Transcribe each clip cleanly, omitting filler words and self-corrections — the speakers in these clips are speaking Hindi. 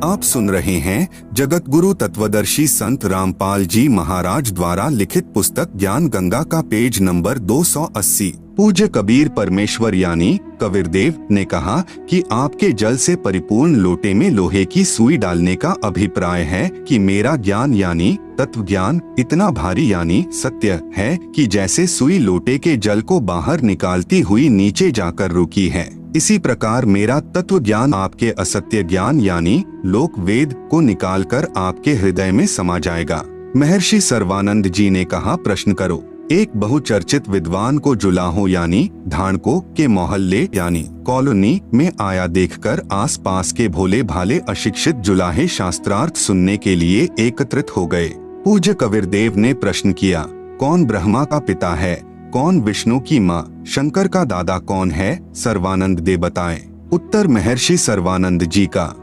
आप सुन रहे हैं जगत गुरु तत्वदर्शी संत रामपाल जी महाराज द्वारा लिखित पुस्तक ज्ञान गंगा का पेज नंबर 280। पूज्य कबीर परमेश्वर यानी कबीरदेव ने कहा कि आपके जल से परिपूर्ण लोटे में लोहे की सुई डालने का अभिप्राय है कि मेरा ज्ञान यानी तत्व ज्ञान इतना भारी यानी सत्य है कि जैसे सुई लोटे के जल को बाहर निकालती हुई नीचे जाकर रुकी है, इसी प्रकार मेरा तत्व ज्ञान आपके असत्य ज्ञान यानी लोक वेद को निकालकर आपके हृदय में समा जाएगा। महर्षि सर्वानंद जी ने कहा, प्रश्न करो। एक बहुचर्चित विद्वान को जुलाहों यानी धानकों के मोहल्ले यानी कॉलोनी में आया देखकर आसपास के भोले भाले अशिक्षित जुलाहे शास्त्रार्थ सुनने के लिए एकत्रित हो गए। पूज्य कबीरदेव ने प्रश्न किया, कौन ब्रह्मा का पिता है, कौन विष्णु की माँ, शंकर का दादा कौन है, सर्वानंद दे बताएं। उत्तर महर्षि सर्वानंद जी का,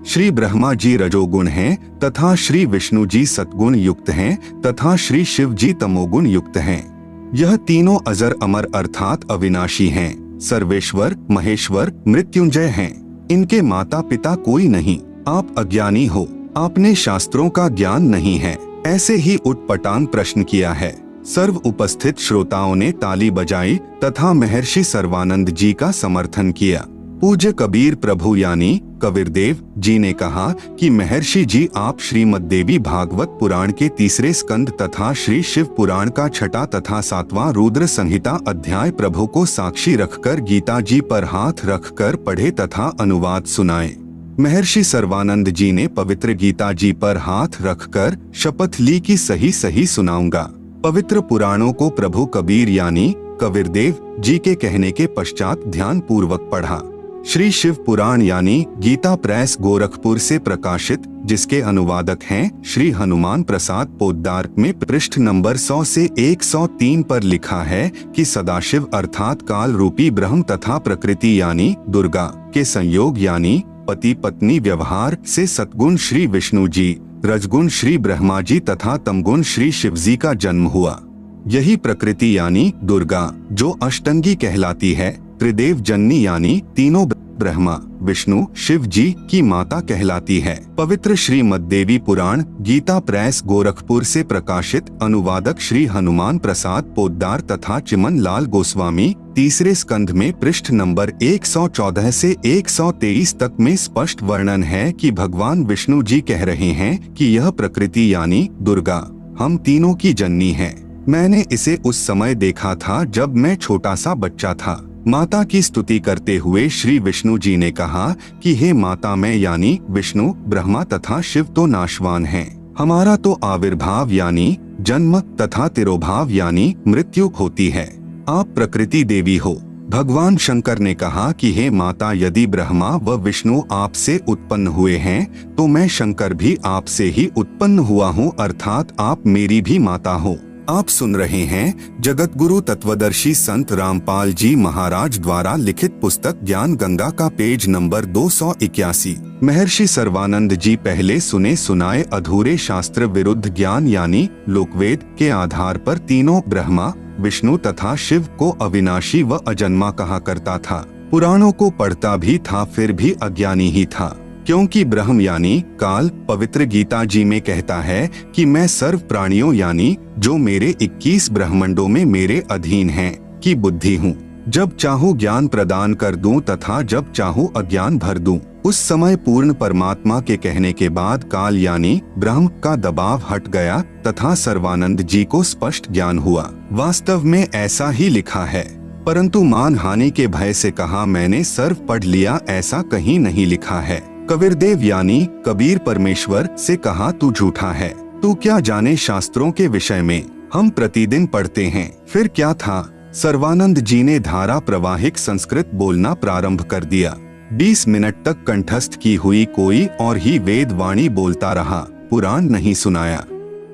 श्री ब्रह्मा जी रजोगुण हैं तथा श्री विष्णु जी सतगुण युक्त हैं तथा श्री शिव जी तमोगुण युक्त हैं। यह तीनों अजर अमर अर्थात अविनाशी हैं, सर्वेश्वर महेश्वर मृत्युंजय हैं। इनके माता पिता कोई नहीं। आप अज्ञानी हो, आपने शास्त्रों का ज्ञान नहीं है, ऐसे ही उटपटांग प्रश्न किया है। सर्व उपस्थित श्रोताओं ने ताली बजाई तथा महर्षि सर्वानंद जी का समर्थन किया। पूज्य कबीर प्रभु यानी कबीरदेव जी ने कहा कि महर्षि जी आप श्रीमद् देवी भागवत पुराण के 3 स्कंद तथा श्री शिव पुराण का 6 तथा 7वां रुद्र संहिता अध्याय प्रभु को साक्षी रखकर गीता जी पर हाथ रखकर पढ़े तथा अनुवाद सुनाए। महर्षि सर्वानंद जी ने पवित्र गीता जी पर हाथ रखकर शपथ ली कि सही सही सुनाऊंगा। पवित्र पुराणों को प्रभु कबीर यानी कबीरदेव जी के कहने के पश्चात ध्यान पूर्वक पढ़ा। श्री शिव पुराण यानी गीता प्रेस गोरखपुर से प्रकाशित, जिसके अनुवादक हैं श्री हनुमान प्रसाद पोद्दार में पृष्ठ नंबर 100 से 103 पर लिखा है कि सदाशिव अर्थात काल रूपी ब्रह्म तथा प्रकृति यानी दुर्गा के संयोग यानी पति पत्नी व्यवहार से सतगुण श्री विष्णु जी, रजगुण श्री ब्रह्मा जी तथा तमगुण श्री शिव जी का जन्म हुआ। यही प्रकृति यानी दुर्गा जो अष्टंगी कहलाती है, त्रिदेव जननी यानी तीनों ब्रह्मा विष्णु शिव जी की माता कहलाती है। पवित्र श्रीमद् देवी पुराण गीता प्रेस गोरखपुर से प्रकाशित, अनुवादक श्री हनुमान प्रसाद पोद्दार तथा चिमन लाल गोस्वामी, 3 स्कंध में पृष्ठ नंबर 114 से 123 तक में स्पष्ट वर्णन है कि भगवान विष्णु जी कह रहे हैं कि यह प्रकृति यानी दुर्गा हम तीनों की जननी है। मैंने इसे उस समय देखा था जब मैं छोटा सा बच्चा था। माता की स्तुति करते हुए श्री विष्णु जी ने कहा कि हे माता, मैं यानी विष्णु ब्रह्मा तथा शिव तो नाशवान हैं। हमारा तो आविर्भाव यानी जन्म तथा तिरोभाव यानी मृत्यु होती है। आप प्रकृति देवी हो। भगवान शंकर ने कहा कि हे माता, यदि ब्रह्मा व विष्णु आपसे उत्पन्न हुए हैं तो मैं शंकर भी आपसे ही उत्पन्न हुआ हूँ, अर्थात आप मेरी भी माता हो। आप सुन रहे हैं जगत गुरु तत्वदर्शी संत रामपाल जी महाराज द्वारा लिखित पुस्तक ज्ञान गंगा का पेज नंबर 281। महर्षि सर्वानंद जी पहले सुने सुनाए अधूरे शास्त्र विरुद्ध ज्ञान यानी लोकवेद के आधार पर तीनों ब्रह्मा विष्णु तथा शिव को अविनाशी व अजन्मा कहा करता था। पुराणों को पढ़ता भी था फिर भी अज्ञानी ही था, क्योंकि ब्रह्म यानी काल पवित्र गीता जी में कहता है कि मैं सर्व प्राणियों यानी जो मेरे 21 ब्रह्मांडों में मेरे अधीन हैं की बुद्धि हूँ। जब चाहूँ ज्ञान प्रदान कर दूं तथा जब चाहूँ अज्ञान भर दूं। उस समय पूर्ण परमात्मा के कहने के बाद काल यानी ब्रह्म का दबाव हट गया तथा सर्वानंद जी को स्पष्ट ज्ञान हुआ। वास्तव में ऐसा ही लिखा है, परंतु मान हानि के भय से कहा मैंने सर्व पढ़ लिया, ऐसा कहीं नहीं लिखा है। कबीरदेव यानी कबीर परमेश्वर से कहा तू झूठा है, तू क्या जाने शास्त्रों के विषय में, हम प्रतिदिन पढ़ते हैं। फिर क्या था, सर्वानंद जी ने धारा प्रवाहिक संस्कृत बोलना प्रारंभ कर दिया। 20 मिनट तक कंठस्थ की हुई कोई और ही वेद वाणी बोलता रहा, पुराण नहीं सुनाया।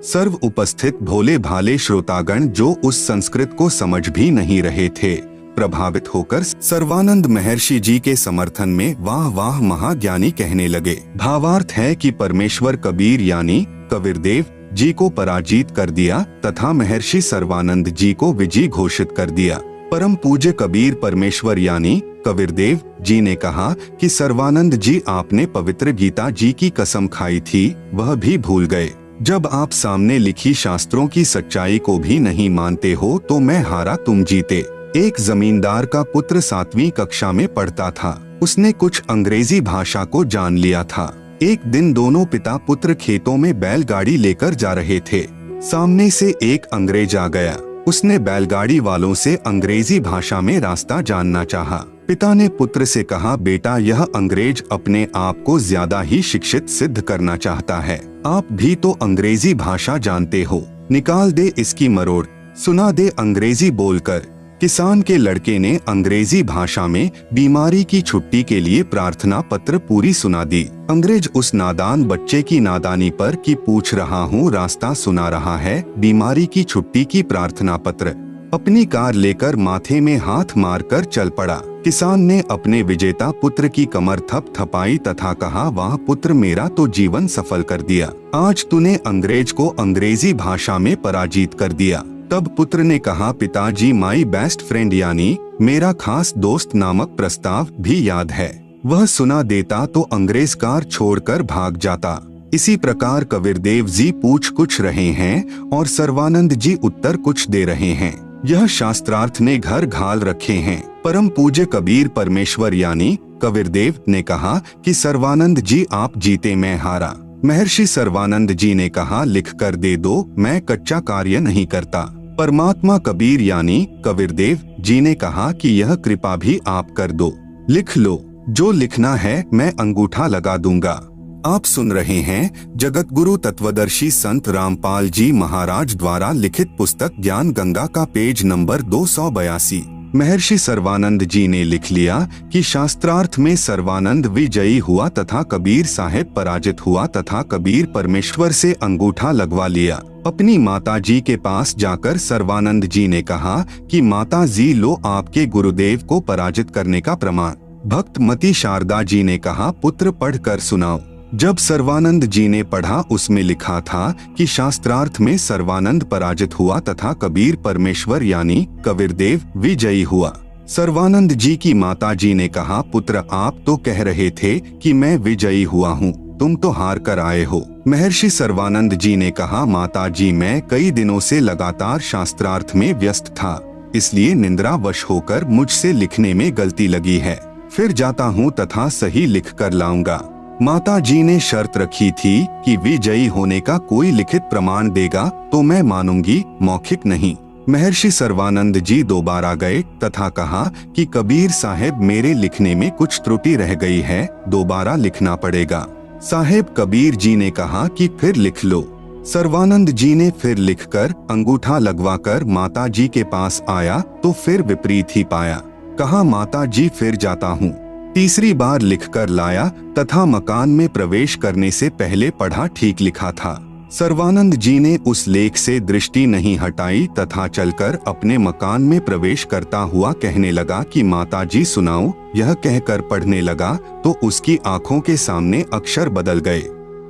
सर्व उपस्थित भोले भाले श्रोतागण जो उस संस्कृत को समझ भी नहीं रहे थे, प्रभावित होकर सर्वानंद महर्षि जी के समर्थन में वाह वाह महाज्ञानी कहने लगे। भावार्थ है कि परमेश्वर कबीर यानी कबीरदेव जी को पराजित कर दिया तथा महर्षि सर्वानंद जी को विजयी घोषित कर दिया। परम पूज्य कबीर परमेश्वर यानी कबीरदेव जी ने कहा कि सर्वानंद जी, आपने पवित्र गीता जी की कसम खाई थी, वह भी भूल गए। जब आप सामने लिखी शास्त्रों की सच्चाई को भी नहीं मानते हो तो मैं हारा, तुम जीते। एक जमींदार का पुत्र 7वीं कक्षा में पढ़ता था। उसने कुछ अंग्रेजी भाषा को जान लिया था। एक दिन दोनों पिता पुत्र खेतों में बैलगाड़ी लेकर जा रहे थे। सामने से एक अंग्रेज आ गया। उसने बैलगाड़ी वालों से अंग्रेजी भाषा में रास्ता जानना चाहा। पिता ने पुत्र से कहा, बेटा, यह अंग्रेज अपने आप को ज्यादा ही शिक्षित सिद्ध करना चाहता है। आप भी तो अंग्रेजी भाषा जानते हो, निकाल दे इसकी मरोड़, सुना दे अंग्रेजी बोलकर। किसान के लड़के ने अंग्रेजी भाषा में बीमारी की छुट्टी के लिए प्रार्थना पत्र पूरी सुना दी। अंग्रेज उस नादान बच्चे की नादानी पर कि पूछ रहा हूँ, रास्ता सुना रहा है, बीमारी की छुट्टी की प्रार्थना पत्र। अपनी कार लेकर माथे में हाथ मारकर चल पड़ा। किसान ने अपने विजेता पुत्र की कमर थपथपाई तथा कहा, वाह पुत्र, मेरा तो जीवन सफल कर दिया। आज तूने अंग्रेज को अंग्रेजी भाषा में पराजित कर दिया। तब पुत्र ने कहा, पिताजी, माई बेस्ट फ्रेंड यानी मेरा खास दोस्त नामक प्रस्ताव भी याद है। वह सुना देता तो अंग्रेज कार छोड़कर भाग जाता। इसी प्रकार कबीरदेव जी पूछ कुछ रहे हैं और सर्वानंद जी उत्तर कुछ दे रहे हैं। यह शास्त्रार्थ ने घर घाल रखे हैं। परम पूज्य कबीर परमेश्वर यानी कबीरदेव ने कहा कि सर्वानंद जी, आप जीते, मैं हारा। महर्षि सर्वानंद जी ने कहा, लिख कर दे दो, मैं कच्चा कार्य नहीं करता। परमात्मा कबीर यानी कबीरदेव जी ने कहा कि यह कृपा भी आप कर दो, लिख लो, जो लिखना है मैं अंगूठा लगा दूंगा। आप सुन रहे हैं जगत गुरु तत्वदर्शी संत रामपाल जी महाराज द्वारा लिखित पुस्तक ज्ञान गंगा का पेज नंबर 282। महर्षि सर्वानंद जी ने लिख लिया कि शास्त्रार्थ में सर्वानंद विजयी हुआ तथा कबीर साहेब पराजित हुआ तथा कबीर परमेश्वर से अंगूठा लगवा लिया। अपनी माता जी के पास जाकर सर्वानंद जी ने कहा कि माता जी, लो आपके गुरुदेव को पराजित करने का प्रमाण। भक्त मती शारदा जी ने कहा, पुत्र पढ़ कर सुनाओ। जब सर्वानंद जी ने पढ़ा, उसमें लिखा था कि शास्त्रार्थ में सर्वानंद पराजित हुआ तथा कबीर परमेश्वर यानी कबीरदेव विजयी हुआ। सर्वानंद जी की माता जी ने कहा, पुत्र, आप तो कह रहे थे कि मैं विजयी हुआ हूँ, तुम तो हार कर आए हो। महर्षि सर्वानंद जी ने कहा, माता जी, मैं कई दिनों से लगातार शास्त्रार्थ में व्यस्त था, इसलिए निंद्रावश होकर मुझसे लिखने में गलती लगी है। फिर जाता हूँ तथा सही लिख कर लाऊंगा। माता जी ने शर्त रखी थी कि विजयी होने का कोई लिखित प्रमाण देगा तो मैं मानूंगी, मौखिक नहीं। महर्षि सर्वानंद जी दोबारा गए तथा कहा कि कबीर साहेब, मेरे लिखने में कुछ त्रुटि रह गई है, दोबारा लिखना पड़ेगा। साहेब कबीर जी ने कहा कि फिर लिख लो। सर्वानंद जी ने फिर लिखकर अंगूठा लगवाकर माता जी के पास आया तो फिर विपरीत ही पाया। कहा, माता जी, फिर जाता हूँ। तीसरी बार लिखकर लाया तथा मकान में प्रवेश करने से पहले पढ़ा, ठीक लिखा था। सर्वानंद जी ने उस लेख से दृष्टि नहीं हटाई तथा चलकर अपने मकान में प्रवेश करता हुआ कहने लगा कि माता जी सुनाओ। यह कहकर पढ़ने लगा तो उसकी आंखों के सामने अक्षर बदल गए।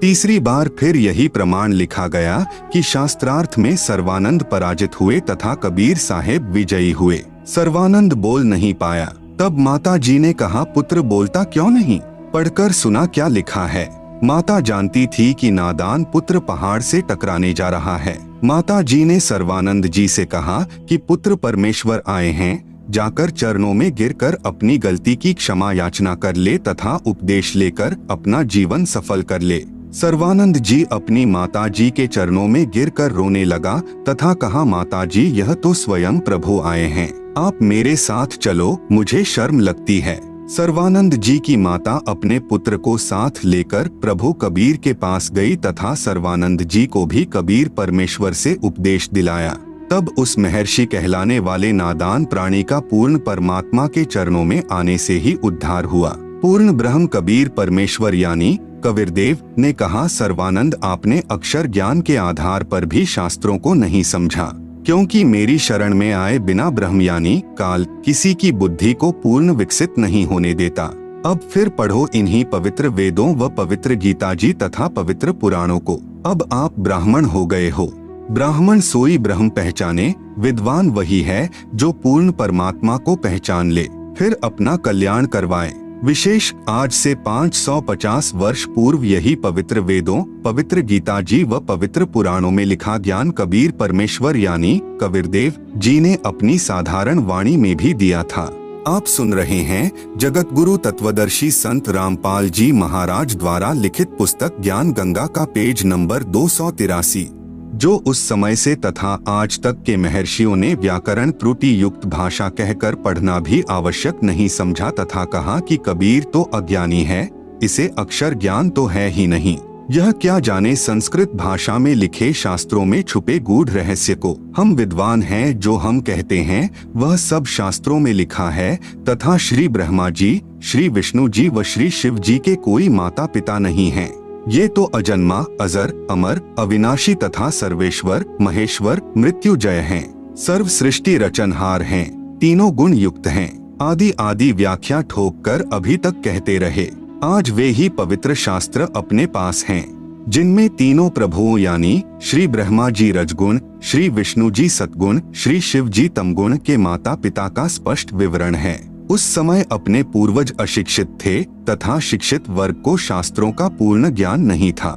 तीसरी बार फिर यही प्रमाण लिखा गया कि शास्त्रार्थ में सर्वानंद पराजित हुए तथा कबीर साहेब विजयी हुए। सर्वानंद बोल नहीं पाया। तब माता जी ने कहा, पुत्र बोलता क्यों नहीं, पढ़कर सुना क्या लिखा है। माता जानती थी कि नादान पुत्र पहाड़ से टकराने जा रहा है। माता जी ने सर्वानंद जी से कहा कि पुत्र परमेश्वर आए हैं, जाकर चरणों में गिरकर अपनी गलती की क्षमा याचना कर ले तथा उपदेश लेकर अपना जीवन सफल कर ले। सर्वानंद जी अपनी माता जी के चरणों में गिरकर रोने लगा तथा कहा, माता जी, यह तो स्वयं प्रभु आए हैं, आप मेरे साथ चलो, मुझे शर्म लगती है। सर्वानंद जी की माता अपने पुत्र को साथ लेकर प्रभु कबीर के पास गई तथा सर्वानंद जी को भी कबीर परमेश्वर से उपदेश दिलाया। तब उस महर्षि कहलाने वाले नादान प्राणी का पूर्ण परमात्मा के चरणों में आने से ही उद्धार हुआ। पूर्ण ब्रह्म कबीर परमेश्वर यानी कबीरदेव ने कहा, सर्वानंद, आपने अक्षर ज्ञान के आधार पर भी शास्त्रों को नहीं समझा, क्योंकि मेरी शरण में आए बिना ब्रह्म यानी काल किसी की बुद्धि को पूर्ण विकसित नहीं होने देता। अब फिर पढ़ो इन्हीं पवित्र वेदों व पवित्र गीता जी तथा पवित्र पुराणों को। अब आप ब्राह्मण हो गए हो। ब्राह्मण सोई ब्रह्म पहचाने, विद्वान वही है जो पूर्ण परमात्मा को पहचान ले। फिर अपना कल्याण करवाएं। विशेष आज से 550 वर्ष पूर्व यही पवित्र वेदों, पवित्र गीता जी व पवित्र पुराणों में लिखा ज्ञान कबीर परमेश्वर यानी कबीरदेव जी ने अपनी साधारण वाणी में भी दिया था। आप सुन रहे हैं जगत गुरु तत्वदर्शी संत रामपाल जी महाराज द्वारा लिखित पुस्तक ज्ञान गंगा का पेज नंबर 283, जो उस समय से तथा आज तक के महर्षियों ने व्याकरण त्रुटि युक्त भाषा कहकर पढ़ना भी आवश्यक नहीं समझा तथा कहा कि कबीर तो अज्ञानी है, इसे अक्षर ज्ञान तो है ही नहीं। यह क्या जाने संस्कृत भाषा में लिखे शास्त्रों में छुपे गूढ़ रहस्य को। हम विद्वान हैं, जो हम कहते हैं वह सब शास्त्रों में लिखा है तथा श्री ब्रह्मा जी, श्री विष्णु जी व श्री शिव जी के कोई माता पिता नहीं हैं। ये तो अजन्मा, अजर, अमर, अविनाशी तथा सर्वेश्वर, महेश्वर, मृत्युजय हैं, सर्व सृष्टि रचनहार हैं, तीनों गुण युक्त हैं, आदि आदि व्याख्या ठोक कर अभी तक कहते रहे। आज वे ही पवित्र शास्त्र अपने पास हैं, जिनमें तीनों प्रभुओं यानी श्री ब्रह्मा जी रजगुण, श्री विष्णु जी सतगुण, श्री शिव जी तमगुण के माता पिता का स्पष्ट विवरण है। उस समय अपने पूर्वज अशिक्षित थे तथा शिक्षित वर्ग को शास्त्रों का पूर्ण ज्ञान नहीं था।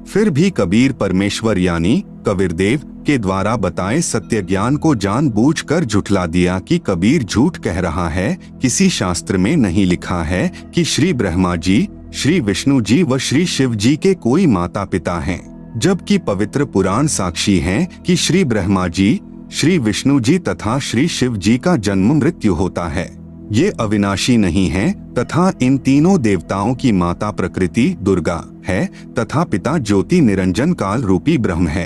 फिर भी कबीर परमेश्वर यानी कबीरदेव के द्वारा बताए सत्य ज्ञान को जानबूझकर झुठला दिया कि कबीर झूठ कह रहा है। किसी शास्त्र में नहीं लिखा है कि श्री ब्रह्मा जी, श्री विष्णु जी व श्री शिव जी के कोई माता पिता हैं, जबकि पवित्र पुराण साक्षी हैं कि श्री ब्रह्मा जी, श्री विष्णु जी तथा श्री शिव जी का जन्म मृत्यु होता है। ये अविनाशी नहीं है तथा इन तीनों देवताओं की माता प्रकृति दुर्गा है तथा पिता ज्योति निरंजन काल रूपी ब्रह्म है।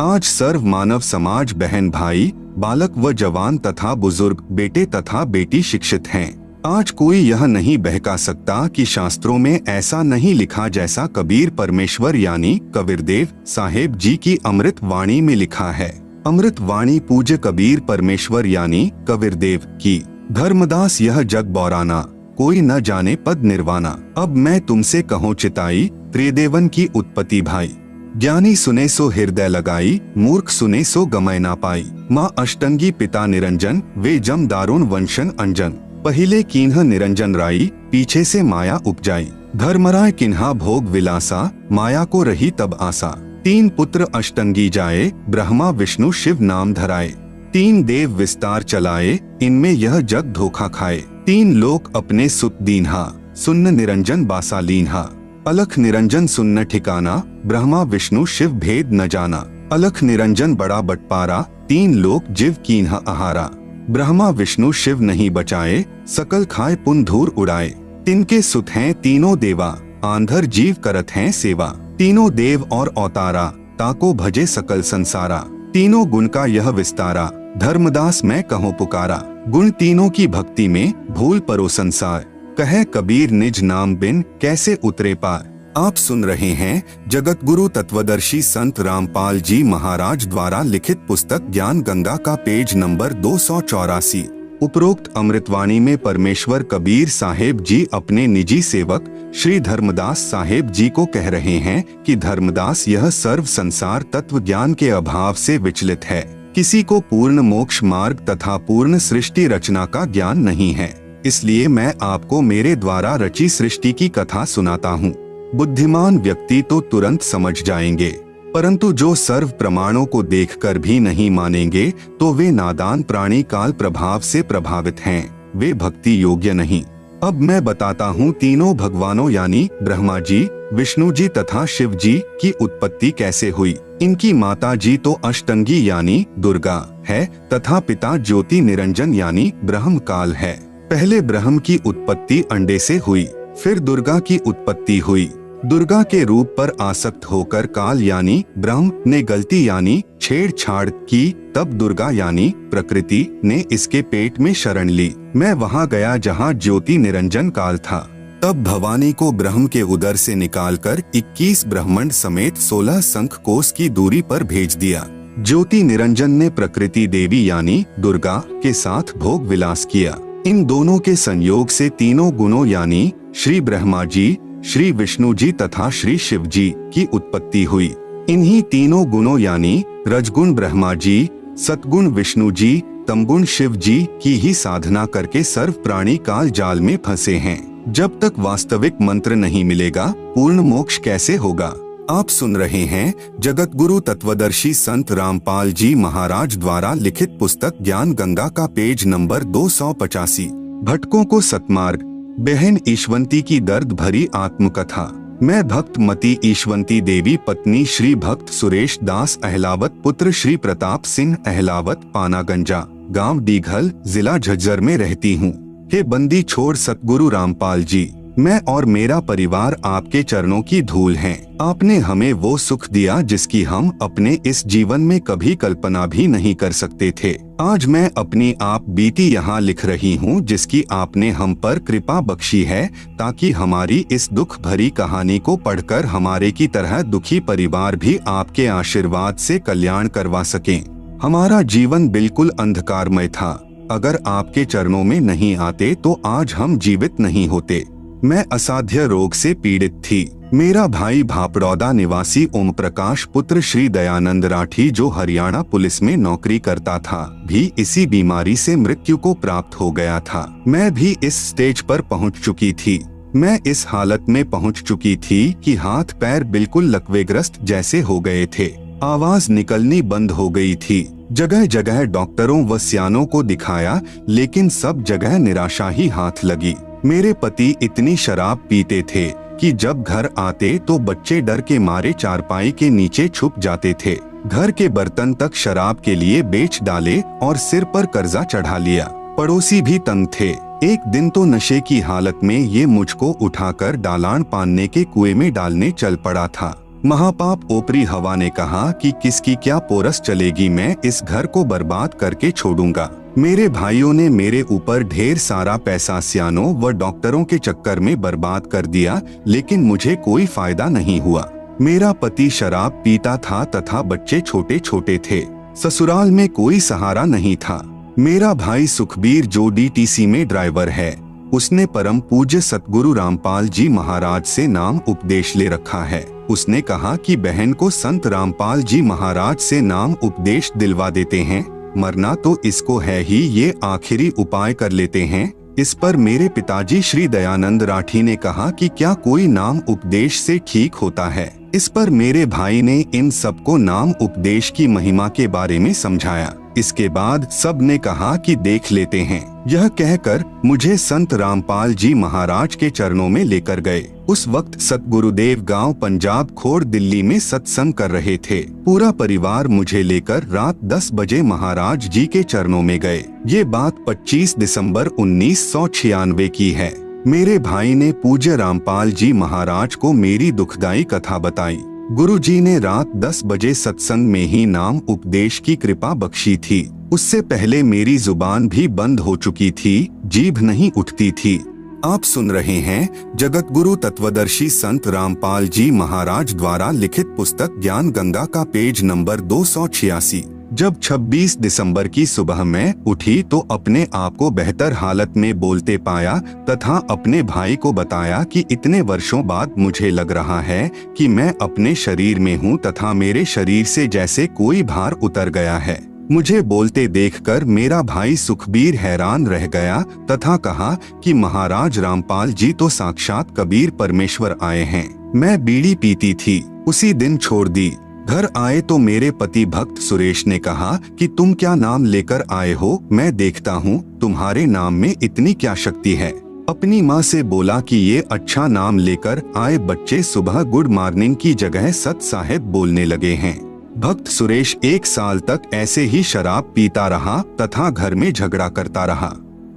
आज सर्व मानव समाज, बहन भाई, बालक व जवान तथा बुजुर्ग, बेटे तथा बेटी शिक्षित हैं। आज कोई यह नहीं बहका सकता कि शास्त्रों में ऐसा नहीं लिखा जैसा कबीर परमेश्वर यानी कबीरदेव साहेब जी की अमृत वाणी में लिखा है। अमृत वाणी पूज्य कबीर परमेश्वर यानी कबीरदेव की। धर्मदास यह जग बौराना, कोई न जाने पद निर्वाणा। अब मैं तुमसे कहूँ चिताई, त्रिदेवन की उत्पत्ति भाई। ज्ञानी सुने सो हृदय लगाई, मूर्ख सुने सो गमय ना पाई। माँ अष्टंगी पिता निरंजन, वे जम दारुण वंशन अंजन। पहिले कीन्ह निरंजन राई, पीछे से माया उपजाई। धर्मराय किन्हा भोग विलासा, माया को रही तब आसा। तीन पुत्र अष्टंगी जाए, ब्रह्मा विष्णु शिव नाम धराए। तीन देव विस्तार चलाए, इनमें यह जग धोखा खाए। तीन लोक अपने सुत दीन्हा, सुन्न निरंजन बासा लीन्हा। अलख निरंजन सुन्न ठिकाना, ब्रह्मा विष्णु शिव भेद न जाना। अलख निरंजन बड़ा बटपारा, तीन लोक जीव कीन्हा आहारा। ब्रह्मा विष्णु शिव नहीं बचाए, सकल खाए पुन धूर उड़ाए। तिनके सुत हैं तीनों देवा, आंधर जीव करत हैं सेवा। तीनों देव और अवतारा, ताको भजे सकल संसारा। तीनों गुण का यह विस्तारा, धर्मदास मैं कहूँ पुकारा। गुण तीनों की भक्ति में, भूल परो संसार। कहे कबीर निज नाम बिन, कैसे उतरे पार। आप सुन रहे हैं जगत गुरु तत्वदर्शी संत रामपाल जी महाराज द्वारा लिखित पुस्तक ज्ञान गंगा का पेज नंबर 284। उपरोक्त अमृतवाणी में परमेश्वर कबीर साहेब जी अपने निजी सेवक श्री धर्मदास साहेब जी को कह रहे हैं कि धर्मदास, यह सर्व संसार तत्व ज्ञान के अभाव से विचलित है। किसी को पूर्ण मोक्ष मार्ग तथा पूर्ण सृष्टि रचना का ज्ञान नहीं है। इसलिए मैं आपको मेरे द्वारा रची सृष्टि की कथा सुनाता हूँ। बुद्धिमान व्यक्ति तो तुरंत समझ जाएंगे, परंतु जो सर्व प्रमाणों को देखकर भी नहीं मानेंगे तो वे नादान प्राणी काल प्रभाव से प्रभावित हैं, वे भक्ति योग्य नहीं। अब मैं बताता हूँ तीनों भगवानों यानी ब्रह्मा जी, विष्णु जी तथा शिव जी की उत्पत्ति कैसे हुई। इनकी माता जी तो अष्टंगी यानी दुर्गा है तथा पिता ज्योति निरंजन यानी ब्रह्म काल है। पहले ब्रह्म की उत्पत्ति अंडे से हुई, फिर दुर्गा की उत्पत्ति हुई। दुर्गा के रूप पर आसक्त होकर काल यानी ब्रह्म ने गलती यानी छेड़छाड़ की, तब दुर्गा यानी प्रकृति ने इसके पेट में शरण ली। मैं वहां गया जहां ज्योति निरंजन काल था। तब भवानी को ब्रह्म के उदर से निकालकर 21 ब्रह्मांड समेत 16 शंख कोस की दूरी पर भेज दिया। ज्योति निरंजन ने प्रकृति देवी यानी दुर्गा के साथ भोग विलास किया। इन दोनों के संयोग से तीनों गुणों यानी श्री ब्रह्मा जी, श्री विष्णु जी तथा श्री शिव जी की उत्पत्ति हुई। इन्हीं तीनों गुणों यानी रजगुण ब्रह्मा जी, सतगुण विष्णु जी तमगुण शिव जी की ही साधना करके सर्व प्राणी काल जाल में फंसे हैं। जब तक वास्तविक मंत्र नहीं मिलेगा पूर्ण मोक्ष कैसे होगा। आप सुन रहे हैं जगत गुरु तत्वदर्शी संत रामपाल जी महाराज द्वारा लिखित पुस्तक ज्ञान गंगा का पेज नंबर 285, भटकों को सतमार्ग, बहन ईश्वंती की दर्द भरी आत्मकथा। मैं भक्त मती ईश्वंती देवी पत्नी श्री भक्त सुरेश दास अहलावत पुत्र श्री प्रताप सिंह अहलावत पानागंजा गांव डीघल जिला झज्जर में रहती हूँ। हे बंदी छोड़ सतगुरु रामपाल जी, मैं और मेरा परिवार आपके चरणों की धूल हैं। आपने हमें वो सुख दिया जिसकी हम अपने इस जीवन में कभी कल्पना भी नहीं कर सकते थे। आज मैं अपनी आप बीती यहाँ लिख रही हूँ जिसकी आपने हम पर कृपा बख्शी है, ताकि हमारी इस दुख भरी कहानी को पढ़कर हमारे की तरह दुखी परिवार भी आपके आशीर्वाद से कल्याण करवा सकें। हमारा जीवन बिल्कुल अंधकारमय था। अगर आपके चरणों में नहीं आते तो आज हम जीवित नहीं होते। मैं असाध्य रोग से पीड़ित थी। मेरा भाई भापड़ौदा निवासी ओम प्रकाश पुत्र श्री दयानंद राठी जो हरियाणा पुलिस में नौकरी करता था, भी इसी बीमारी से मृत्यु को प्राप्त हो गया था। मैं भी इस स्टेज पर पहुंच चुकी थी। मैं इस हालत में पहुंच चुकी थी कि हाथ पैर बिल्कुल लकवेग्रस्त जैसे हो गए थे। आवाज निकलनी बंद हो गई थी। जगह जगह डॉक्टरों व सियानों को दिखाया, लेकिन सब जगह निराशा ही हाथ लगी। मेरे पति इतनी शराब पीते थे कि जब घर आते तो बच्चे डर के मारे चारपाई के नीचे छुप जाते थे। घर के बर्तन तक शराब के लिए बेच डाले और सिर पर कर्जा चढ़ा लिया। पड़ोसी भी तंग थे। एक दिन तो नशे की हालत में ये मुझको उठाकर डालान पानने के कुएं में डालने चल पड़ा था। महापाप ओपरी हवा ने कहा कि किसकी क्या पोरस चलेगी, मैं इस घर को बर्बाद करके छोड़ूंगा। मेरे भाइयों ने मेरे ऊपर ढेर सारा पैसा सियानों व डॉक्टरों के चक्कर में बर्बाद कर दिया, लेकिन मुझे कोई फायदा नहीं हुआ। मेरा पति शराब पीता था तथा बच्चे छोटे छोटे थे। ससुराल में कोई सहारा नहीं था। मेरा भाई सुखबीर जो डीटीसी में ड्राइवर है, उसने परम पूज्य सतगुरु रामपाल जी महाराज से नाम उपदेश ले रखा है। उसने कहा कि बहन को संत रामपाल जी महाराज से नाम उपदेश दिलवा देते हैं, मरना तो इसको है ही, ये आखिरी उपाय कर लेते हैं। इस पर मेरे पिताजी श्री दयानंद राठी ने कहा कि क्या कोई नाम उपदेश से ठीक होता है। इस पर मेरे भाई ने इन सबको नाम उपदेश की महिमा के बारे में समझाया। इसके बाद सब ने कहा कि देख लेते हैं। यह कहकर मुझे संत रामपाल जी महाराज के चरणों में लेकर गए। उस वक्त सतगुरुदेव गांव पंजाब खोड़ दिल्ली में सत्संग कर रहे थे। पूरा परिवार मुझे लेकर रात 10 बजे महाराज जी के चरणों में गए। ये बात 25 दिसंबर 1996 की है। मेरे भाई ने पूज्य रामपाल जी महाराज को मेरी दुखदाई कथा बताई। गुरुजी ने रात 10 बजे सत्संग में ही नाम उपदेश की कृपा बख्शी थी। उससे पहले मेरी जुबान भी बंद हो चुकी थी, जीभ नहीं उठती थी। आप सुन रहे हैं जगत गुरु तत्वदर्शी संत रामपाल जी महाराज द्वारा लिखित पुस्तक ज्ञान गंगा का पेज नंबर 286। जब 26 दिसंबर की सुबह मैं उठी तो अपने आप को बेहतर हालत में बोलते पाया तथा अपने भाई को बताया कि इतने वर्षों बाद मुझे लग रहा है कि मैं अपने शरीर में हूँ तथा मेरे शरीर से जैसे कोई भार उतर गया है। मुझे बोलते देखकर मेरा भाई सुखबीर हैरान रह गया तथा कहा कि महाराज रामपाल जी तो साक्षात कबीर परमेश्वर आए हैं। मैं बीड़ी पीती थी, उसी दिन छोड़ दी। घर आए तो मेरे पति भक्त सुरेश ने कहा कि तुम क्या नाम लेकर आए हो, मैं देखता हूँ तुम्हारे नाम में इतनी क्या शक्ति है। अपनी माँ से बोला कि ये अच्छा नाम लेकर आए बच्चे सुबह गुड मॉर्निंग की जगह सत साहेब बोलने लगे हैं। भक्त सुरेश 1 साल तक ऐसे ही शराब पीता रहा तथा घर में झगड़ा करता रहा।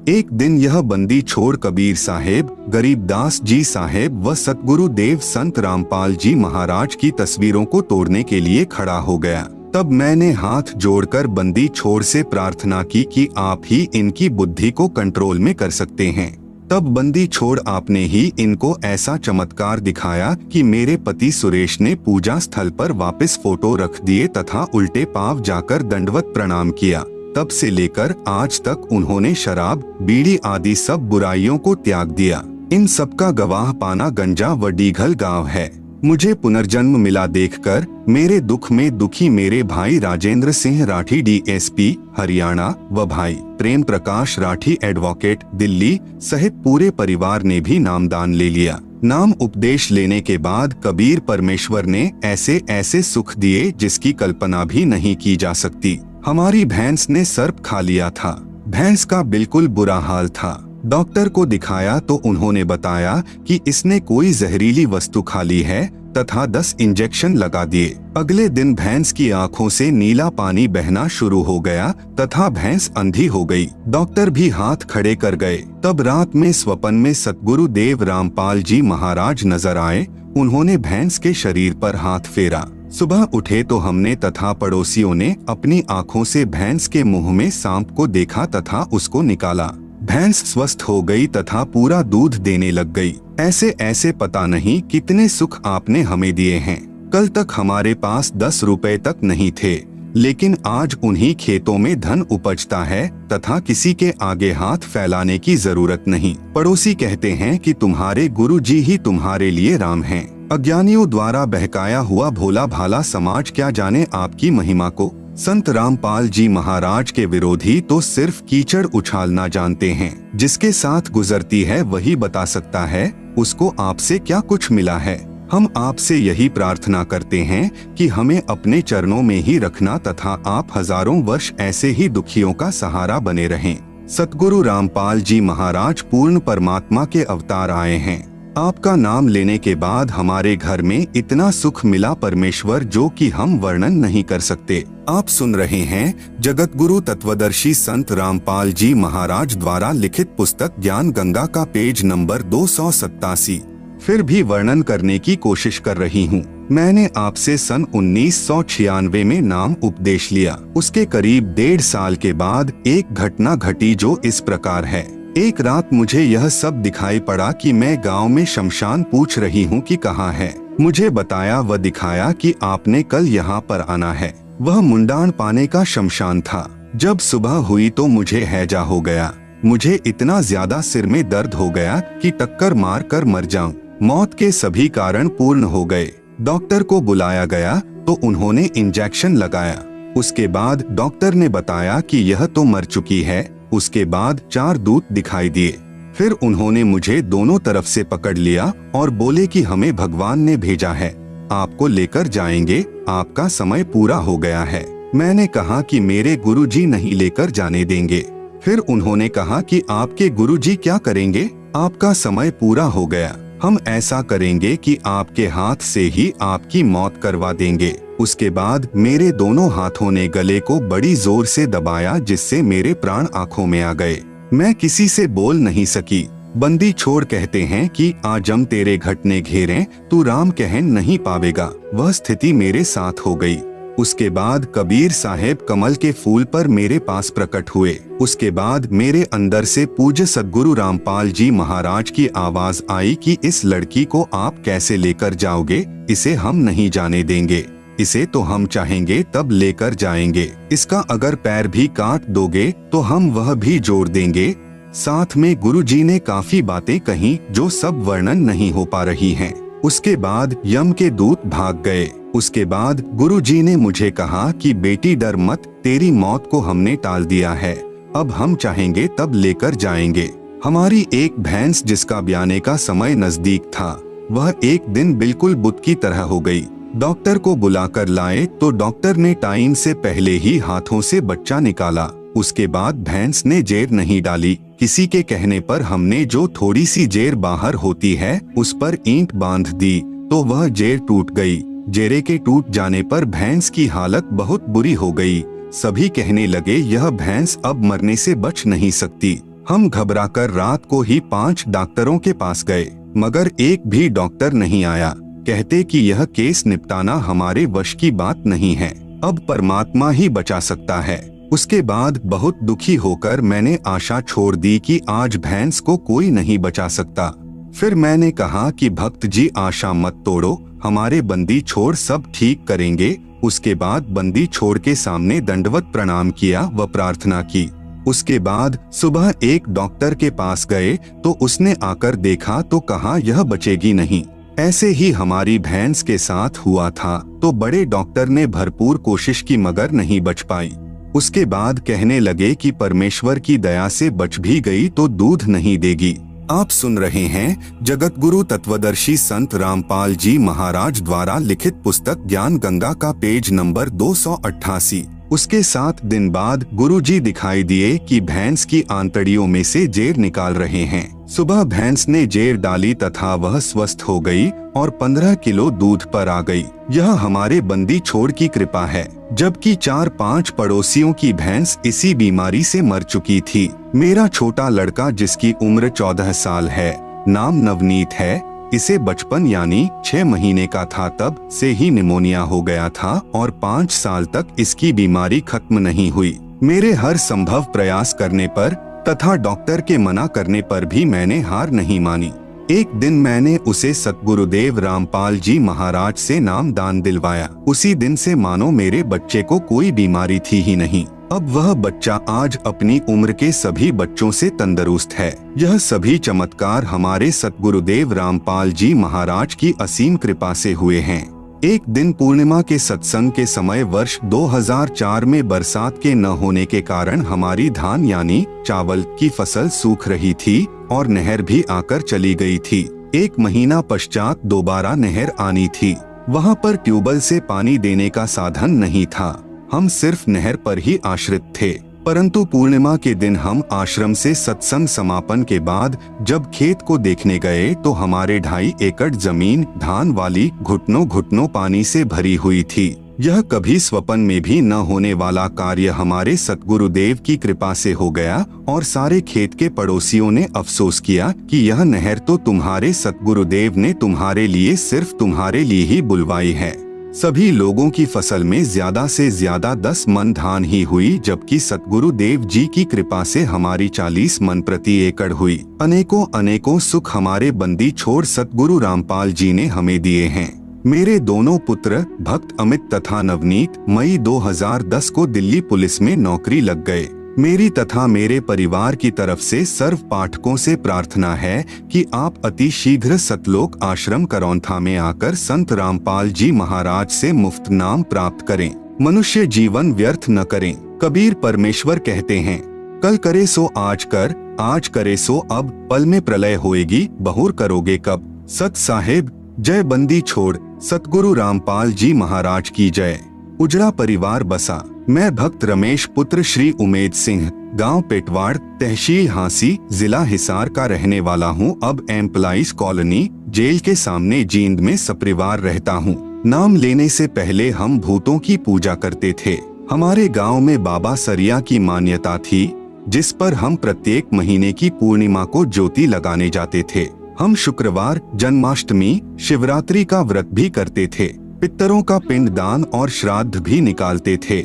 एक दिन यह बंदी छोड़ कबीर साहेब, गरीबदास जी साहेब व सतगुरु देव संत रामपाल जी महाराज की तस्वीरों को तोड़ने के लिए खड़ा हो गया। तब मैंने हाथ जोड़कर बंदी छोड़ से प्रार्थना की कि आप ही इनकी बुद्धि को कंट्रोल में कर सकते हैं। तब बंदी छोड़ आपने ही इनको ऐसा चमत्कार दिखाया कि मेरे पति सुरेश ने पूजा स्थल पर वापस फोटो रख दिए तथा उल्टे पांव जाकर दंडवत प्रणाम किया। तब से लेकर आज तक उन्होंने शराब, बीड़ी आदि सब बुराइयों को त्याग दिया। इन सब का गवाह पानागंजा व डीघल गांव है। मुझे पुनर्जन्म मिला देखकर मेरे दुख में दुखी मेरे भाई राजेंद्र सिंह राठी DSP हरियाणा व भाई प्रेम प्रकाश राठी एडवोकेट दिल्ली सहित पूरे परिवार ने भी नामदान ले लिया। नाम उपदेश लेने के बाद कबीर परमेश्वर ने ऐसे ऐसे सुख दिए जिसकी कल्पना भी नहीं की जा सकती। हमारी भैंस ने सर्प खा लिया था। भैंस का बिल्कुल बुरा हाल था। डॉक्टर को दिखाया तो उन्होंने बताया कि इसने कोई जहरीली वस्तु खा ली है तथा 10 इंजेक्शन लगा दिए। अगले दिन भैंस की आंखों से नीला पानी बहना शुरू हो गया तथा भैंस अंधी हो गई। डॉक्टर भी हाथ खड़े कर गए। तब रात में स्वप्न में सतगुरु देव रामपाल जी महाराज नजर आए। उन्होंने भैंस के शरीर पर हाथ फेरा। सुबह उठे तो हमने तथा पड़ोसियों ने अपनी आंखों से भैंस के मुंह में सांप को देखा तथा उसको निकाला। भैंस स्वस्थ हो गई तथा पूरा दूध देने लग गई। ऐसे ऐसे पता नहीं कितने सुख आपने हमें दिए हैं। कल तक हमारे पास 10 रुपए तक नहीं थे, लेकिन आज उन्हीं खेतों में धन उपजता है तथा किसी के आगे हाथ फैलाने की जरूरत नहीं। पड़ोसी कहते हैं कि तुम्हारे गुरुजी ही तुम्हारे लिए राम हैं। अज्ञानियों द्वारा बहकाया हुआ भोला भाला समाज क्या जाने आपकी महिमा को। संत रामपाल जी महाराज के विरोधी तो सिर्फ कीचड़ उछालना जानते हैं। जिसके साथ गुजरती है वही बता सकता है उसको आपसे क्या कुछ मिला है। हम आपसे यही प्रार्थना करते हैं कि हमें अपने चरणों में ही रखना तथा आप हजारों वर्ष ऐसे ही दुखियों का सहारा बने रहें। सतगुरु रामपाल जी महाराज पूर्ण परमात्मा के अवतार आए हैं। आपका नाम लेने के बाद हमारे घर में इतना सुख मिला परमेश्वर जो कि हम वर्णन नहीं कर सकते। आप सुन रहे हैं जगत गुरु तत्वदर्शी संत रामपाल जी महाराज द्वारा लिखित पुस्तक ज्ञान गंगा का पेज नंबर 287। फिर भी वर्णन करने की कोशिश कर रही हूँ। मैंने आपसे सन 1996 में नाम उपदेश लिया। उसके करीब 1.5 साल के बाद एक घटना घटी जो इस प्रकार है। एक रात मुझे यह सब दिखाई पड़ा कि मैं गांव में शमशान पूछ रही हूँ कि कहाँ है। मुझे बताया व दिखाया कि आपने कल यहाँ पर आना है। वह मुंडान पाने का शमशान था। जब सुबह हुई तो मुझे हैजा हो गया। मुझे इतना ज्यादा सिर में दर्द हो गया कि टक्कर मार कर मर जाऊं। मौत के सभी कारण पूर्ण हो गए। डॉक्टर को बुलाया गया तो उन्होंने इंजेक्शन लगाया। उसके बाद डॉक्टर ने बताया कि यह तो मर चुकी है। उसके बाद 4 दूत दिखाई दिए। फिर उन्होंने मुझे दोनों तरफ से पकड़ लिया और बोले कि हमें भगवान ने भेजा है, आपको लेकर जाएंगे, आपका समय पूरा हो गया है। मैंने कहा कि मेरे गुरुजी नहीं लेकर जाने देंगे। फिर उन्होंने कहा कि आपके गुरुजी क्या करेंगे, आपका समय पूरा हो गया, हम ऐसा करेंगे कि आपके हाथ से ही आपकी मौत करवा देंगे। उसके बाद मेरे दोनों हाथों ने गले को बड़ी जोर से दबाया जिससे मेरे प्राण आंखों में आ गए। मैं किसी से बोल नहीं सकी। बंदी छोड़ कहते हैं कि आजम तेरे घटने घेरे तू राम कह नहीं पावेगा। वह स्थिति मेरे साथ हो गई। उसके बाद कबीर साहेब कमल के फूल पर मेरे पास प्रकट हुए। उसके बाद मेरे अंदर से पूज्य सद्गुरु रामपाल जी महाराज की आवाज आई कि इस लड़की को आप कैसे लेकर जाओगे, इसे हम नहीं जाने देंगे, इसे तो हम चाहेंगे तब लेकर जाएंगे, इसका अगर पैर भी काट दोगे तो हम वह भी जोड़ देंगे। साथ में गुरुजी ने काफी बातें कही जो सब वर्णन नहीं हो पा रही हैं। उसके बाद यम के दूत भाग गए। उसके बाद गुरुजी ने मुझे कहा कि बेटी डर मत, तेरी मौत को हमने टाल दिया है, अब हम चाहेंगे तब लेकर जाएंगे। हमारी एक भैंस जिसका ब्याने का समय नजदीक था, वह एक दिन बिल्कुल बुत की तरह हो गई। डॉक्टर को बुलाकर लाए तो डॉक्टर ने टाइम से पहले ही हाथों से बच्चा निकाला। उसके बाद भैंस ने जेर नहीं डाली। किसी के कहने पर हमने जो थोड़ी सी जेर बाहर होती है उस पर ईंट बांध दी तो वह जेर टूट गई। जेरे के टूट जाने पर भैंस की हालत बहुत बुरी हो गई। सभी कहने लगे यह भैंस अब मरने से बच नहीं सकती। हम घबराकर रात को ही 5 डॉक्टरों के पास गए, मगर एक भी डॉक्टर नहीं आया। कहते कि यह केस निपटाना हमारे वश की बात नहीं है, अब परमात्मा ही बचा सकता है। उसके बाद बहुत दुखी होकर मैंने आशा छोड़ दी कि आज भैंस को कोई नहीं बचा सकता। फिर मैंने कहा कि भक्त जी आशा मत तोड़ो, हमारे बंदी छोड़ सब ठीक करेंगे। उसके बाद बंदी छोड़ के सामने दंडवत प्रणाम किया व प्रार्थना की। उसके बाद सुबह एक डॉक्टर के पास गए तो उसने आकर देखा तो कहा यह बचेगी नहीं। ऐसे ही हमारी भैंस के साथ हुआ था। तो बड़े डॉक्टर ने भरपूर कोशिश की मगर नहीं बच पाई। उसके बाद कहने लगे कि परमेश्वर की दया से बच भी गई तो दूध नहीं देगी। आप सुन रहे हैं जगत गुरु तत्वदर्शी संत रामपाल जी महाराज द्वारा लिखित पुस्तक ज्ञान गंगा का पेज नंबर 288। उसके 7 दिन बाद गुरुजी दिखाई दिए कि भैंस की आंतड़ियों में से जेर निकाल रहे हैं। सुबह भैंस ने जेर डाली तथा वह स्वस्थ हो गई और 15 किलो दूध पर आ गई। यह हमारे बंदी छोड़ की कृपा है। जबकि 4-5 पड़ोसियों की भैंस इसी बीमारी से मर चुकी थी। मेरा छोटा लड़का जिसकी उम्र 14 साल है, नाम नवनीत है, इसे बचपन यानी 6 महीने का था तब से ही निमोनिया हो गया था और 5 साल तक इसकी बीमारी खत्म नहीं हुई। मेरे हर संभव प्रयास करने पर तथा डॉक्टर के मना करने पर भी मैंने हार नहीं मानी। एक दिन मैंने उसे सतगुरुदेव रामपाल जी महाराज से नाम दान दिलवाया। उसी दिन से मानो मेरे बच्चे को कोई बीमारी थी ही नहीं। अब वह बच्चा आज अपनी उम्र के सभी बच्चों से तंदुरुस्त है। यह सभी चमत्कार हमारे सतगुरुदेव रामपाल जी महाराज की असीम कृपा से हुए हैं। एक दिन पूर्णिमा के सत्संग के समय वर्ष 2004 में बरसात के न होने के कारण हमारी धान यानी चावल की फसल सूख रही थी और नहर भी आकर चली गई थी। 1 महीना पश्चात दोबारा नहर आनी थी। वहाँ पर ट्यूबवेल से पानी देने का साधन नहीं था। हम सिर्फ नहर पर ही आश्रित थे। परंतु पूर्णिमा के दिन हम आश्रम से सत्संग समापन के बाद जब खेत को देखने गए तो हमारे 2.5 एकड़ जमीन धान वाली घुटनों घुटनों पानी से भरी हुई थी। यह कभी स्वप्न में भी न होने वाला कार्य हमारे सतगुरुदेव की कृपा से हो गया और सारे खेत के पड़ोसियों ने अफसोस किया कि यह नहर तो तुम्हारे सतगुरुदेव ने तुम्हारे लिए सिर्फ तुम्हारे लिए ही बुलवाई है। सभी लोगों की फसल में ज्यादा से ज्यादा 10 मन धान ही हुई, जबकि सतगुरुदेव जी की कृपा से हमारी 40 मन प्रति एकड़ हुई। अनेकों अनेकों सुख हमारे बंदी छोड़ सतगुरु रामपाल जी ने हमें दिए हैं। मेरे दोनों पुत्र भक्त अमित तथा नवनीत मई 2010 को दिल्ली पुलिस में नौकरी लग गए। मेरी तथा मेरे परिवार की तरफ से सर्व पाठकों से प्रार्थना है कि आप अति शीघ्र सतलोक आश्रम करौंथा में आकर संत रामपाल जी महाराज से मुफ्त नाम प्राप्त करें। मनुष्य जीवन व्यर्थ न करें। कबीर परमेश्वर कहते हैं, कल करे सो आज कर, आज करे सो अब, पल में प्रलय होएगी, बहुर करोगे कब। सत साहेब जय। बंदी छोड़ सतगुरु रामपाल जी महाराज की जय। उजड़ा परिवार बसा। मैं भक्त रमेश पुत्र श्री उमेद सिंह, गांव पेटवाड़, तहसील हांसी, जिला हिसार का रहने वाला हूं। अब एम्प्लॉइज कॉलोनी जेल के सामने जींद में सपरिवार रहता हूं। नाम लेने से पहले हम भूतों की पूजा करते थे। हमारे गांव में बाबा सरिया की मान्यता थी, जिस पर हम प्रत्येक महीने की पूर्णिमा को ज्योति लगाने जाते थे। हम शुक्रवार, जन्माष्टमी, शिवरात्रि का व्रत भी करते थे। पितरों का पिंडदान और श्राद्ध भी निकालते थे।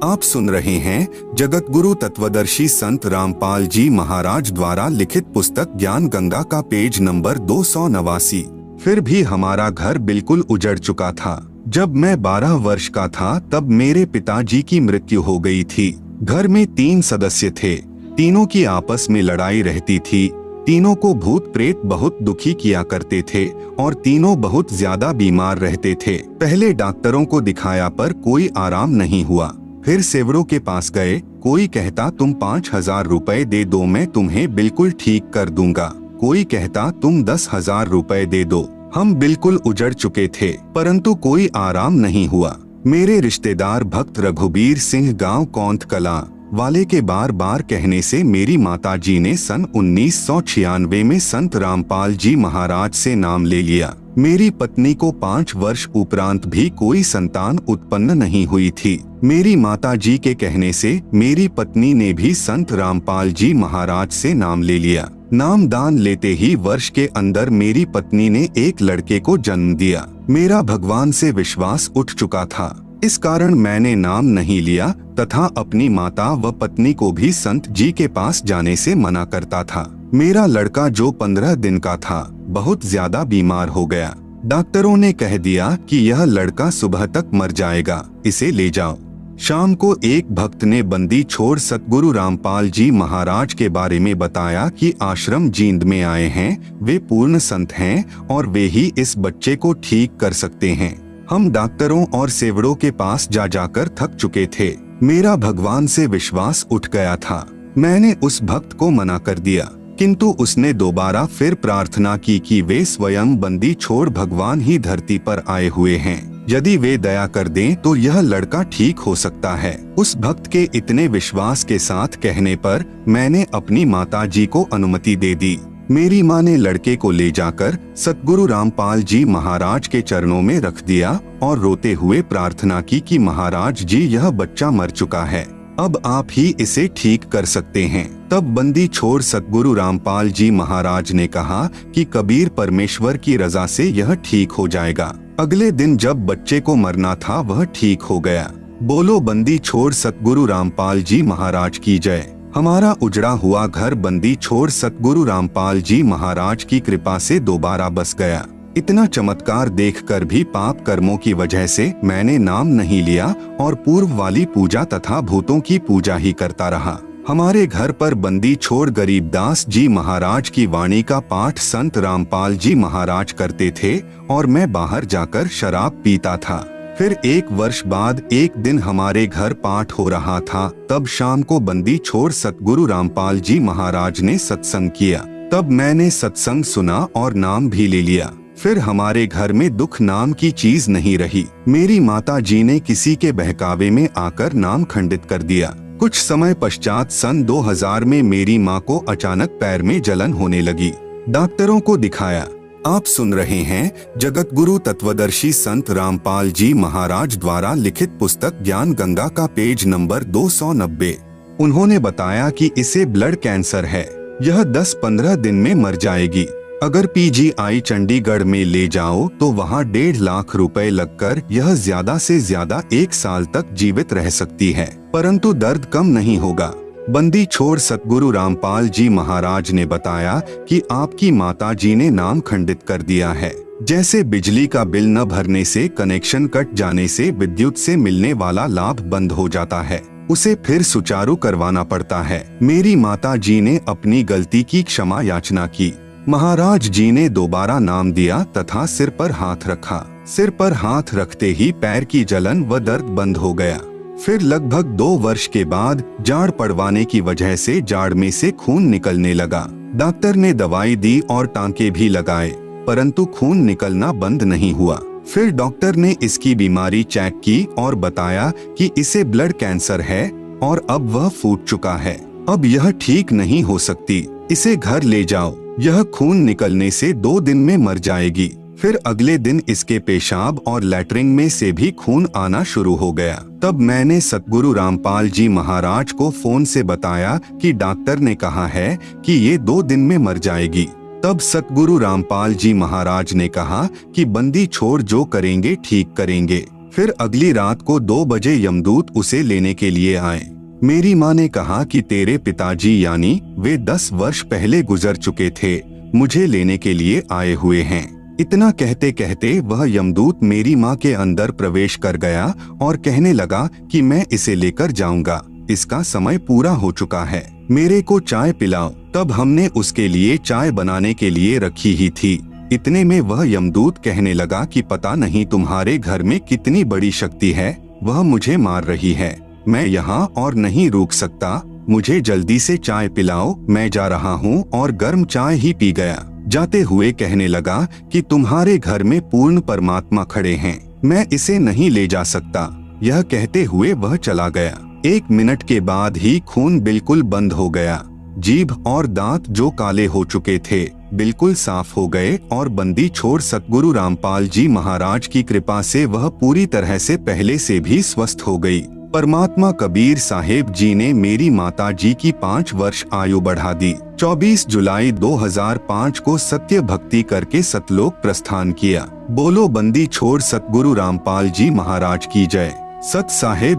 आप सुन रहे हैं जगत गुरु तत्वदर्शी संत रामपाल जी महाराज द्वारा लिखित पुस्तक ज्ञान गंगा का पेज नंबर 289। फिर भी हमारा घर बिल्कुल उजड़ चुका था। जब मैं 12 वर्ष का था तब मेरे पिताजी की मृत्यु हो गई थी। घर में 3 सदस्य थे। तीनों की आपस में लड़ाई रहती थी। तीनों को भूत प्रेत बहुत दुखी किया करते थे और तीनों बहुत ज्यादा बीमार रहते थे। पहले डॉक्टरों को दिखाया पर कोई आराम नहीं हुआ। फिर सेवरों के पास गए। कोई कहता तुम 5,000 रुपए दे दो, मैं तुम्हें बिल्कुल ठीक कर दूंगा। कोई कहता तुम 10,000 रुपए दे दो। हम बिल्कुल उजड़ चुके थे, परंतु कोई आराम नहीं हुआ। मेरे रिश्तेदार भक्त रघुबीर सिंह गांव कौंथ कला वाले के बार बार कहने से मेरी माताजी ने सन 1996 में संत रामपाल जी महाराज से नाम ले लिया। मेरी पत्नी को 5 वर्ष उपरांत भी कोई संतान उत्पन्न नहीं हुई थी। मेरी माताजी के कहने से मेरी पत्नी ने भी संत रामपाल जी महाराज से नाम ले लिया। नाम दान लेते ही वर्ष के अंदर मेरी पत्नी ने एक लड़के को जन्म दिया। मेरा भगवान से विश्वास उठ चुका था, इस कारण मैंने नाम नहीं लिया तथा अपनी माता व पत्नी को भी संत जी के पास जाने से मना करता था। मेरा लड़का जो 15 दिन का था बहुत ज्यादा बीमार हो गया। डॉक्टरों ने कह दिया कि यह लड़का सुबह तक मर जाएगा, इसे ले जाओ। शाम को एक भक्त ने बंदी छोड़ सतगुरु रामपाल जी महाराज के बारे में बताया कि आश्रम जींद में आए हैं, वे पूर्ण संत हैं और वे ही इस बच्चे को ठीक कर सकते हैं। हम डॉक्टरों और सेवड़ों के पास जा जाकर थक चुके थे। मेरा भगवान से विश्वास उठ गया था। मैंने उस भक्त को मना कर दिया, किंतु उसने दोबारा फिर प्रार्थना की कि वे स्वयं बंदी छोड़ भगवान ही धरती पर आए हुए हैं, यदि वे दया कर दें तो यह लड़का ठीक हो सकता है। उस भक्त के इतने विश्वास के साथ कहने पर मैंने अपनी माता जी को अनुमति दे दी। मेरी माँ ने लड़के को ले जाकर सतगुरु रामपाल जी महाराज के चरणों में रख दिया और रोते हुए प्रार्थना की कि महाराज जी, यह बच्चा मर चुका है, अब आप ही इसे ठीक कर सकते हैं। तब बंदी छोड़ सतगुरु रामपाल जी महाराज ने कहा कि कबीर परमेश्वर की रजा से यह ठीक हो जाएगा। अगले दिन जब बच्चे को मरना था वह ठीक हो गया। बोलो बंदी छोड़ सतगुरु रामपाल जी महाराज की जय। हमारा उजड़ा हुआ घर बंदी छोड़ सतगुरु रामपाल जी महाराज की कृपा से दोबारा बस गया। इतना चमत्कार देखकर भी पाप कर्मों की वजह से मैंने नाम नहीं लिया और पूर्व वाली पूजा तथा भूतों की पूजा ही करता रहा। हमारे घर पर बंदी छोड़ गरीबदास जी महाराज की वाणी का पाठ संत रामपाल जी महाराज करते थे और मैं बाहर जाकर शराब पीता था। फिर 1 वर्ष बाद एक दिन हमारे घर पाठ हो रहा था। तब शाम को बंदी छोड़ सतगुरु रामपाल जी महाराज ने सत्संग किया। तब मैंने सत्संग सुना और नाम भी ले लिया। फिर हमारे घर में दुख नाम की चीज नहीं रही। मेरी माता जी ने किसी के बहकावे में आकर नाम खंडित कर दिया। कुछ समय पश्चात सन 2000 में मेरी माँ को अचानक पैर में जलन होने लगी। डॉक्टरों को दिखाया। आप सुन रहे हैं जगत गुरु तत्वदर्शी संत रामपाल जी महाराज द्वारा लिखित पुस्तक ज्ञान गंगा का पेज नंबर 290। उन्होंने बताया कि इसे ब्लड कैंसर है, यह 10-15 दिन में मर जाएगी। अगर पीजीआई चंडीगढ़ में ले जाओ तो वहाँ 1.5 लाख रुपए लगकर यह ज्यादा से ज्यादा 1 साल तक जीवित रह सकती है, परंतु दर्द कम नहीं होगा। बंदी छोड़ सतगुरु रामपाल जी महाराज ने बताया कि आपकी माता जी ने नाम खंडित कर दिया है। जैसे बिजली का बिल न भरने से कनेक्शन कट जाने से विद्युत से मिलने वाला लाभ बंद हो जाता है, उसे फिर सुचारू करवाना पड़ता है। मेरी माता जी ने अपनी गलती की क्षमा याचना की। महाराज जी ने दोबारा नाम दिया तथा सिर पर हाथ रखा। सिर पर हाथ रखते ही पैर की जलन व दर्द बंद हो गया। फिर लगभग 2 वर्ष के बाद जाड़ पड़वाने की वजह से जाड़ में से खून निकलने लगा। डॉक्टर ने दवाई दी और टांके भी लगाए, परंतु खून निकलना बंद नहीं हुआ। फिर डॉक्टर ने इसकी बीमारी चेक की और बताया कि इसे ब्लड कैंसर है और अब वह फूट चुका है। अब यह ठीक नहीं हो सकती, इसे घर ले जाओ, यह खून निकलने से 2 दिन में मर जाएगी। फिर अगले दिन इसके पेशाब और लैट्रिन में से भी खून आना शुरू हो गया। तब मैंने सतगुरु रामपाल जी महाराज को फोन से बताया कि डॉक्टर ने कहा है कि ये 2 दिन में मर जाएगी। तब सतगुरु रामपाल जी महाराज ने कहा कि बंदी छोड़ जो करेंगे ठीक करेंगे। फिर अगली रात को 2 बजे यमदूत उसे लेने के लिए आए। मेरी माँ ने कहा कि तेरे पिताजी यानी वे 10 वर्ष पहले गुजर चुके थे, मुझे लेने के लिए आए हुए हैं। इतना कहते कहते वह यमदूत मेरी माँ के अंदर प्रवेश कर गया और कहने लगा कि मैं इसे लेकर जाऊंगा, इसका समय पूरा हो चुका है, मेरे को चाय पिलाओ। तब हमने उसके लिए चाय बनाने के लिए रखी ही थी। इतने में वह यमदूत कहने लगा कि पता नहीं तुम्हारे घर में कितनी बड़ी शक्ति है, वह मुझे मार रही है, मैं यहाँ और नहीं रुक सकता, मुझे जल्दी से चाय पिलाओ, मैं जा रहा हूँ और गर्म चाय ही पी गया। जाते हुए कहने लगा कि तुम्हारे घर में पूर्ण परमात्मा खड़े हैं, मैं इसे नहीं ले जा सकता। यह कहते हुए वह चला गया। 1 मिनट के बाद ही खून बिल्कुल बंद हो गया। जीभ और दांत जो काले हो चुके थे बिल्कुल साफ हो गए और बंदी छोड़ सतगुरु रामपाल जी महाराज की कृपा से वह पूरी तरह से पहले से भी स्वस्थ हो गई। परमात्मा कबीर साहेब जी ने मेरी माता जी की 5 वर्ष आयु बढ़ा दी। 24 जुलाई 2005 को सत्य भक्ति करके सतलोक प्रस्थान किया। बोलो बंदी छोड़ सतगुरु रामपाल जी महाराज की जय। सत साहेब।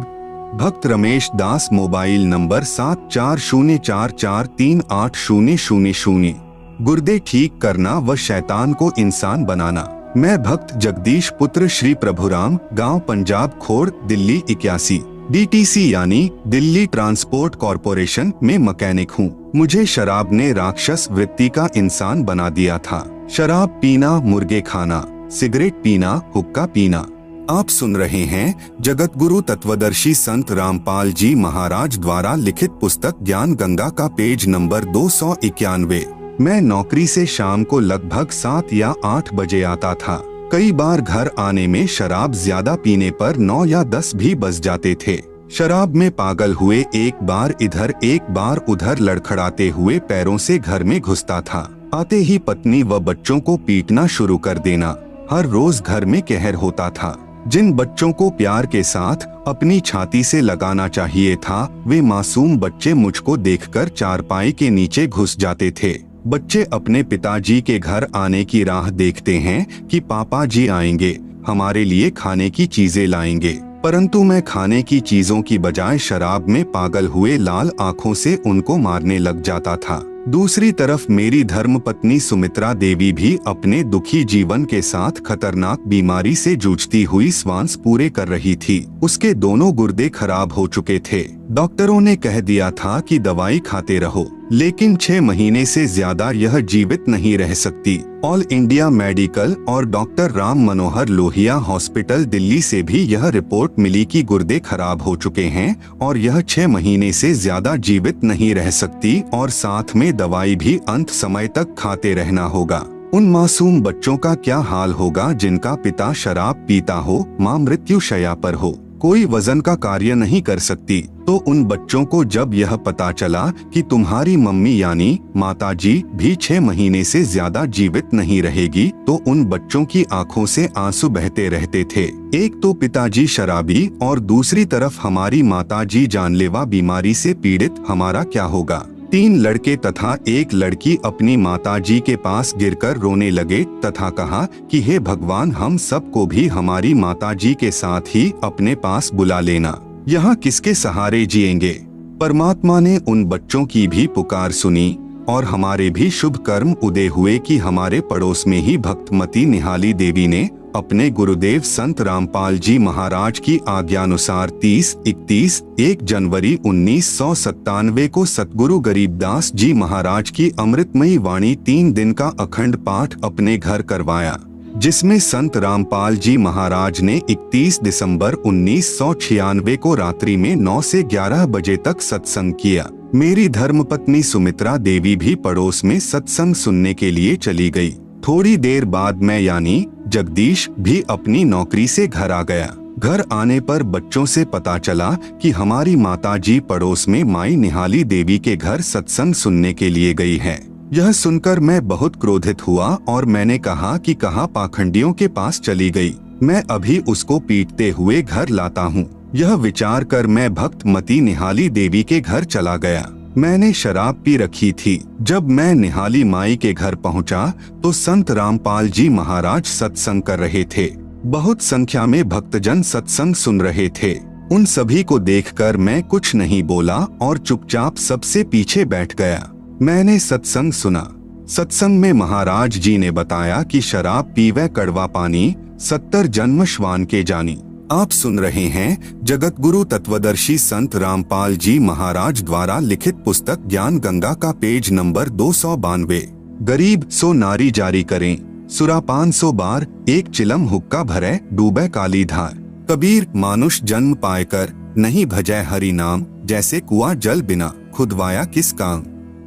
भक्त रमेश दास। Mobile number 7404438000। गुर्दे ठीक करना व शैतान को इंसान बनाना। मैं भक्त जगदीश पुत्र श्री प्रभुराम, गांव पंजाब खोड़, दिल्ली 81। डीटीसी यानी दिल्ली ट्रांसपोर्ट कॉरपोरेशन में मैकेनिक हूँ। मुझे शराब ने राक्षस वृत्ति का इंसान बना दिया था। शराब पीना, मुर्गे खाना, सिगरेट पीना, हुक्का पीना। आप सुन रहे हैं जगत गुरु तत्वदर्शी संत रामपाल जी महाराज द्वारा लिखित पुस्तक ज्ञान गंगा का पेज नंबर 291। मैं नौकरी से शाम को लगभग 7 या 8 बजे आता था। कई बार घर आने में शराब ज्यादा पीने पर 9 या 10 भी बज जाते थे। शराब में पागल हुए एक बार इधर एक बार उधर लड़खड़ाते हुए पैरों से घर में घुसता था। आते ही पत्नी व बच्चों को पीटना शुरू कर देना। हर रोज घर में कहर होता था। जिन बच्चों को प्यार के साथ अपनी छाती से लगाना चाहिए था, वे मासूम बच्चे मुझको देखकर चारपाई के नीचे घुस जाते थे। बच्चे अपने पिताजी के घर आने की राह देखते हैं कि पापा जी आएंगे, हमारे लिए खाने की चीजें लाएंगे, परंतु मैं खाने की चीजों की बजाय शराब में पागल हुए लाल आंखों से उनको मारने लग जाता था। दूसरी तरफ मेरी धर्मपत्नी सुमित्रा देवी भी अपने दुखी जीवन के साथ खतरनाक बीमारी से जूझती हुई श्वास पूरे कर रही थी। उसके दोनों गुर्दे खराब हो चुके थे। डॉक्टरों ने कह दिया था कि दवाई खाते रहो, लेकिन 6 महीने से ज्यादा यह जीवित नहीं रह सकती। ऑल इंडिया मेडिकल और डॉक्टर राम मनोहर लोहिया हॉस्पिटल दिल्ली से भी यह रिपोर्ट मिली कि गुर्दे खराब हो चुके हैं और यह 6 महीने से ज्यादा जीवित नहीं रह सकती और साथ में दवाई भी अंत समय तक खाते रहना होगा। उन मासूम बच्चों का क्या हाल होगा जिनका पिता शराब पीता हो, माँ मृत्यु शैया पर हो, कोई वजन का कार्य नहीं कर सकती। तो उन बच्चों को जब यह पता चला कि तुम्हारी मम्मी यानी माताजी भी 6 महीने से ज्यादा जीवित नहीं रहेगी, तो उन बच्चों की आंखों से आंसू बहते रहते थे। एक तो पिताजी शराबी और दूसरी तरफ हमारी माताजी जानलेवा बीमारी से पीड़ित, हमारा क्या होगा। 3 लड़के तथा एक लड़की अपनी माताजी के पास गिरकर रोने लगे तथा कहा कि हे भगवान, हम सबको भी हमारी माताजी के साथ ही अपने पास बुला लेना, यहाँ किसके सहारे जिएंगे। परमात्मा ने उन बच्चों की भी पुकार सुनी और हमारे भी शुभ कर्म उदय हुए कि हमारे पड़ोस में ही भक्तमती निहाली देवी ने अपने गुरुदेव संत रामपाल जी महाराज की आज्ञानुसार 30-31 जनवरी 1997 को सतगुरु गरीबदास जी महाराज की अमृतमयी वाणी 3 दिन का अखंड पाठ अपने घर करवाया, जिसमें संत रामपाल जी महाराज ने 31 दिसंबर 1996 को रात्रि में 9 से 11 बजे तक सत्संग किया। मेरी धर्मपत्नी सुमित्रा देवी भी पड़ोस में सत्संग सुनने के लिए चली गई। थोड़ी देर बाद मैं यानी जगदीश भी अपनी नौकरी से घर आ गया। घर आने पर बच्चों से पता चला कि हमारी माताजी पड़ोस में माई निहाली देवी के घर सत्संग सुनने के लिए गई है। यह सुनकर मैं बहुत क्रोधित हुआ और मैंने कहा कि कहाँ पाखंडियों के पास चली गई, मैं अभी उसको पीटते हुए घर लाता हूँ। यह विचार कर मैं भक्तमती निहाली देवी के घर चला गया। मैंने शराब पी रखी थी। जब मैं निहाली माई के घर पहुंचा तो संत रामपाल जी महाराज सत्संग कर रहे थे। बहुत संख्या में भक्तजन सत्संग सुन रहे थे। उन सभी को देखकर मैं कुछ नहीं बोला और चुपचाप सबसे पीछे बैठ गया। मैंने सत्संग सुना। सत्संग में महाराज जी ने बताया कि शराब पीवे कड़वा पानी, 70 जन्म श्वान के जानी। आप सुन रहे हैं जगत गुरु तत्वदर्शी संत रामपाल जी महाराज द्वारा लिखित पुस्तक ज्ञान गंगा का पेज नंबर 292। गरीब सो नारी जारी करें, सुरापान 100 बार, एक चिलम हुक्का भरे, डूबे काली धार। कबीर मानुष जन्म पायकर, नहीं भजै हरि नाम, जैसे कुआं जल बिना, खुदवाया किस काम।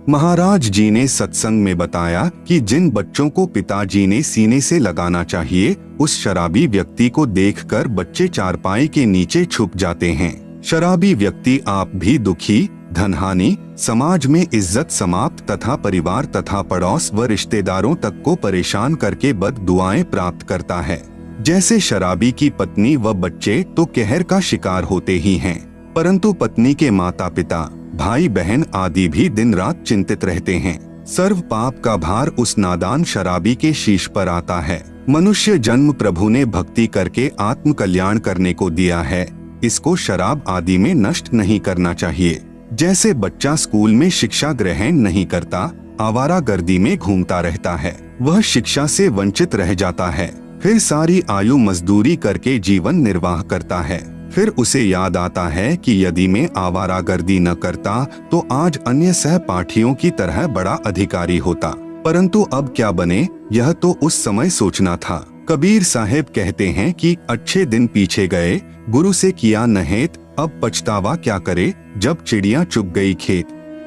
महाराज जी ने सत्संग में बताया कि जिन बच्चों को पिताजी ने सीने से लगाना चाहिए, उस शराबी व्यक्ति को देखकर बच्चे चारपाई के नीचे छुप जाते हैं। शराबी व्यक्ति आप भी दुखी, धनहानि, समाज में इज्जत समाप्त तथा परिवार तथा पड़ोस व रिश्तेदारों तक को परेशान करके बद दुआएं प्राप्त करता है। जैसे शराबी की पत्नी व बच्चे तो कहर का शिकार होते ही हैं, परंतु पत्नी के माता पिता, भाई बहन आदि भी दिन रात चिंतित रहते हैं। सर्व पाप का भार उस नादान शराबी के शीश पर आता है। मनुष्य जन्म प्रभु ने भक्ति करके आत्म कल्याण करने को दिया है, इसको शराब आदि में नष्ट नहीं करना चाहिए। जैसे बच्चा स्कूल में शिक्षा ग्रहण नहीं करता, आवारागर्दी में घूमता रहता है, वह शिक्षा से वंचित रह जाता है, फिर सारी आयु मजदूरी करके जीवन निर्वाह करता है। फिर उसे याद आता है कि यदि मैं आवारागर्दी न करता तो आज अन्य सहपाठियों की तरह बड़ा अधिकारी होता, परंतु अब क्या बने, यह तो उस समय सोचना था। कबीर साहब कहते हैं कि अच्छे दिन पीछे गए, गुरु से किया नहेत, अब पछतावा क्या करे, जब चिड़िया चुग गई खेत।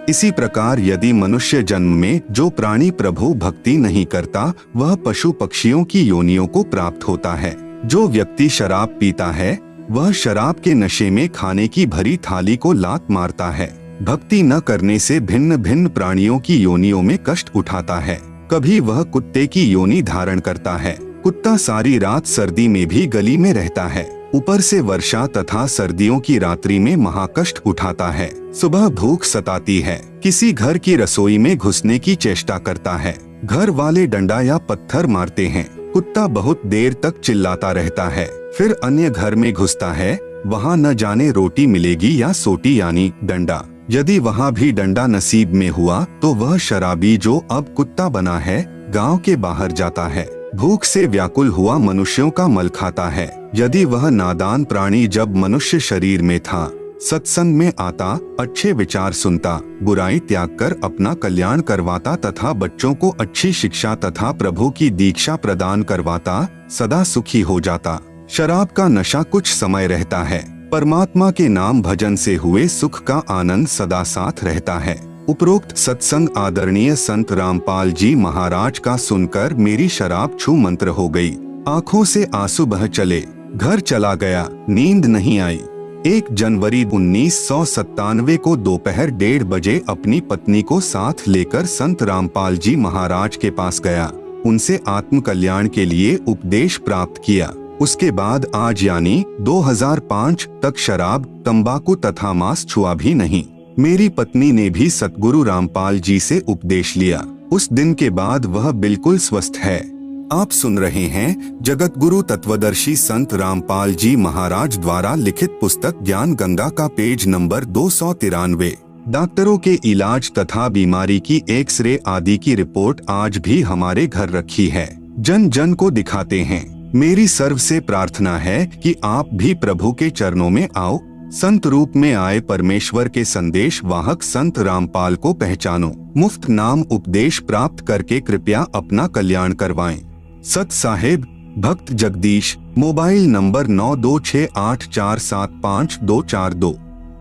इसी प्रकार यदि मनुष्य जन्म में जो प्राणी प्रभु भक्ति नहीं करता वह पशु पक्षियों की योनियों को प्राप्त होता है। जो व्यक्ति शराब पीता है वह शराब के नशे में खाने की भरी थाली को लात मारता है। भक्ति न करने से भिन्न भिन्न प्राणियों की योनियों में कष्ट उठाता है। कभी वह कुत्ते की योनि धारण करता है। कुत्ता सारी रात सर्दी में भी गली में रहता है, ऊपर से वर्षा तथा सर्दियों की रात्रि में महाकष्ट उठाता है। सुबह भूख सताती है, किसी घर की रसोई में घुसने की चेष्टा करता है। घर वाले डंडा या पत्थर मारते हैं। कुत्ता बहुत देर तक चिल्लाता रहता है, फिर अन्य घर में घुसता है, वहाँ न जाने रोटी मिलेगी या सोटी यानी डंडा। यदि वहाँ भी डंडा नसीब में हुआ तो वह शराबी जो अब कुत्ता बना है गांव के बाहर जाता है। भूख से व्याकुल हुआ मनुष्यों का मल खाता है। यदि वह नादान प्राणी जब मनुष्य शरीर में था सत्संग में आता, अच्छे विचार सुनता, बुराई त्याग कर अपना कल्याण करवाता तथा बच्चों को अच्छी शिक्षा तथा प्रभु की दीक्षा प्रदान करवाता, सदा सुखी हो जाता। शराब का नशा कुछ समय रहता है, परमात्मा के नाम भजन से हुए सुख का आनंद सदा साथ रहता है। उपरोक्त सत्संग आदरणीय संत रामपाल जी महाराज का सुनकर मेरी शराब छू मंत्र हो गई। आंखों से आंसू बह चले, घर चला गया, नींद नहीं आई। 1 जनवरी 1997 को दोपहर 1:30 बजे अपनी पत्नी को साथ लेकर संत रामपाल जी महाराज के पास गया। उनसे आत्म कल्याण के लिए उपदेश प्राप्त किया। उसके बाद आज यानी 2005 तक शराब, तंबाकू तथा मांस छुआ भी नहीं। मेरी पत्नी ने भी सतगुरु रामपाल जी से उपदेश लिया। उस दिन के बाद वह बिल्कुल स्वस्थ है। आप सुन रहे हैं जगत गुरु तत्वदर्शी संत रामपाल जी महाराज द्वारा लिखित पुस्तक ज्ञान गंगा का पेज नंबर 293। डॉक्टरों के इलाज तथा बीमारी की एक्सरे आदि की रिपोर्ट आज भी हमारे घर रखी है। जन जन को दिखाते हैं। मेरी सर्व से प्रार्थना है कि आप भी प्रभु के चरणों में आओ। संत रूप में आए परमेश्वर के संदेश वाहक संत रामपाल को पहचानो। मुफ्त नाम उपदेश प्राप्त करके कृपया अपना कल्याण करवाएं। सत साहेब, भक्त जगदीश, मोबाइल नंबर 9268475242।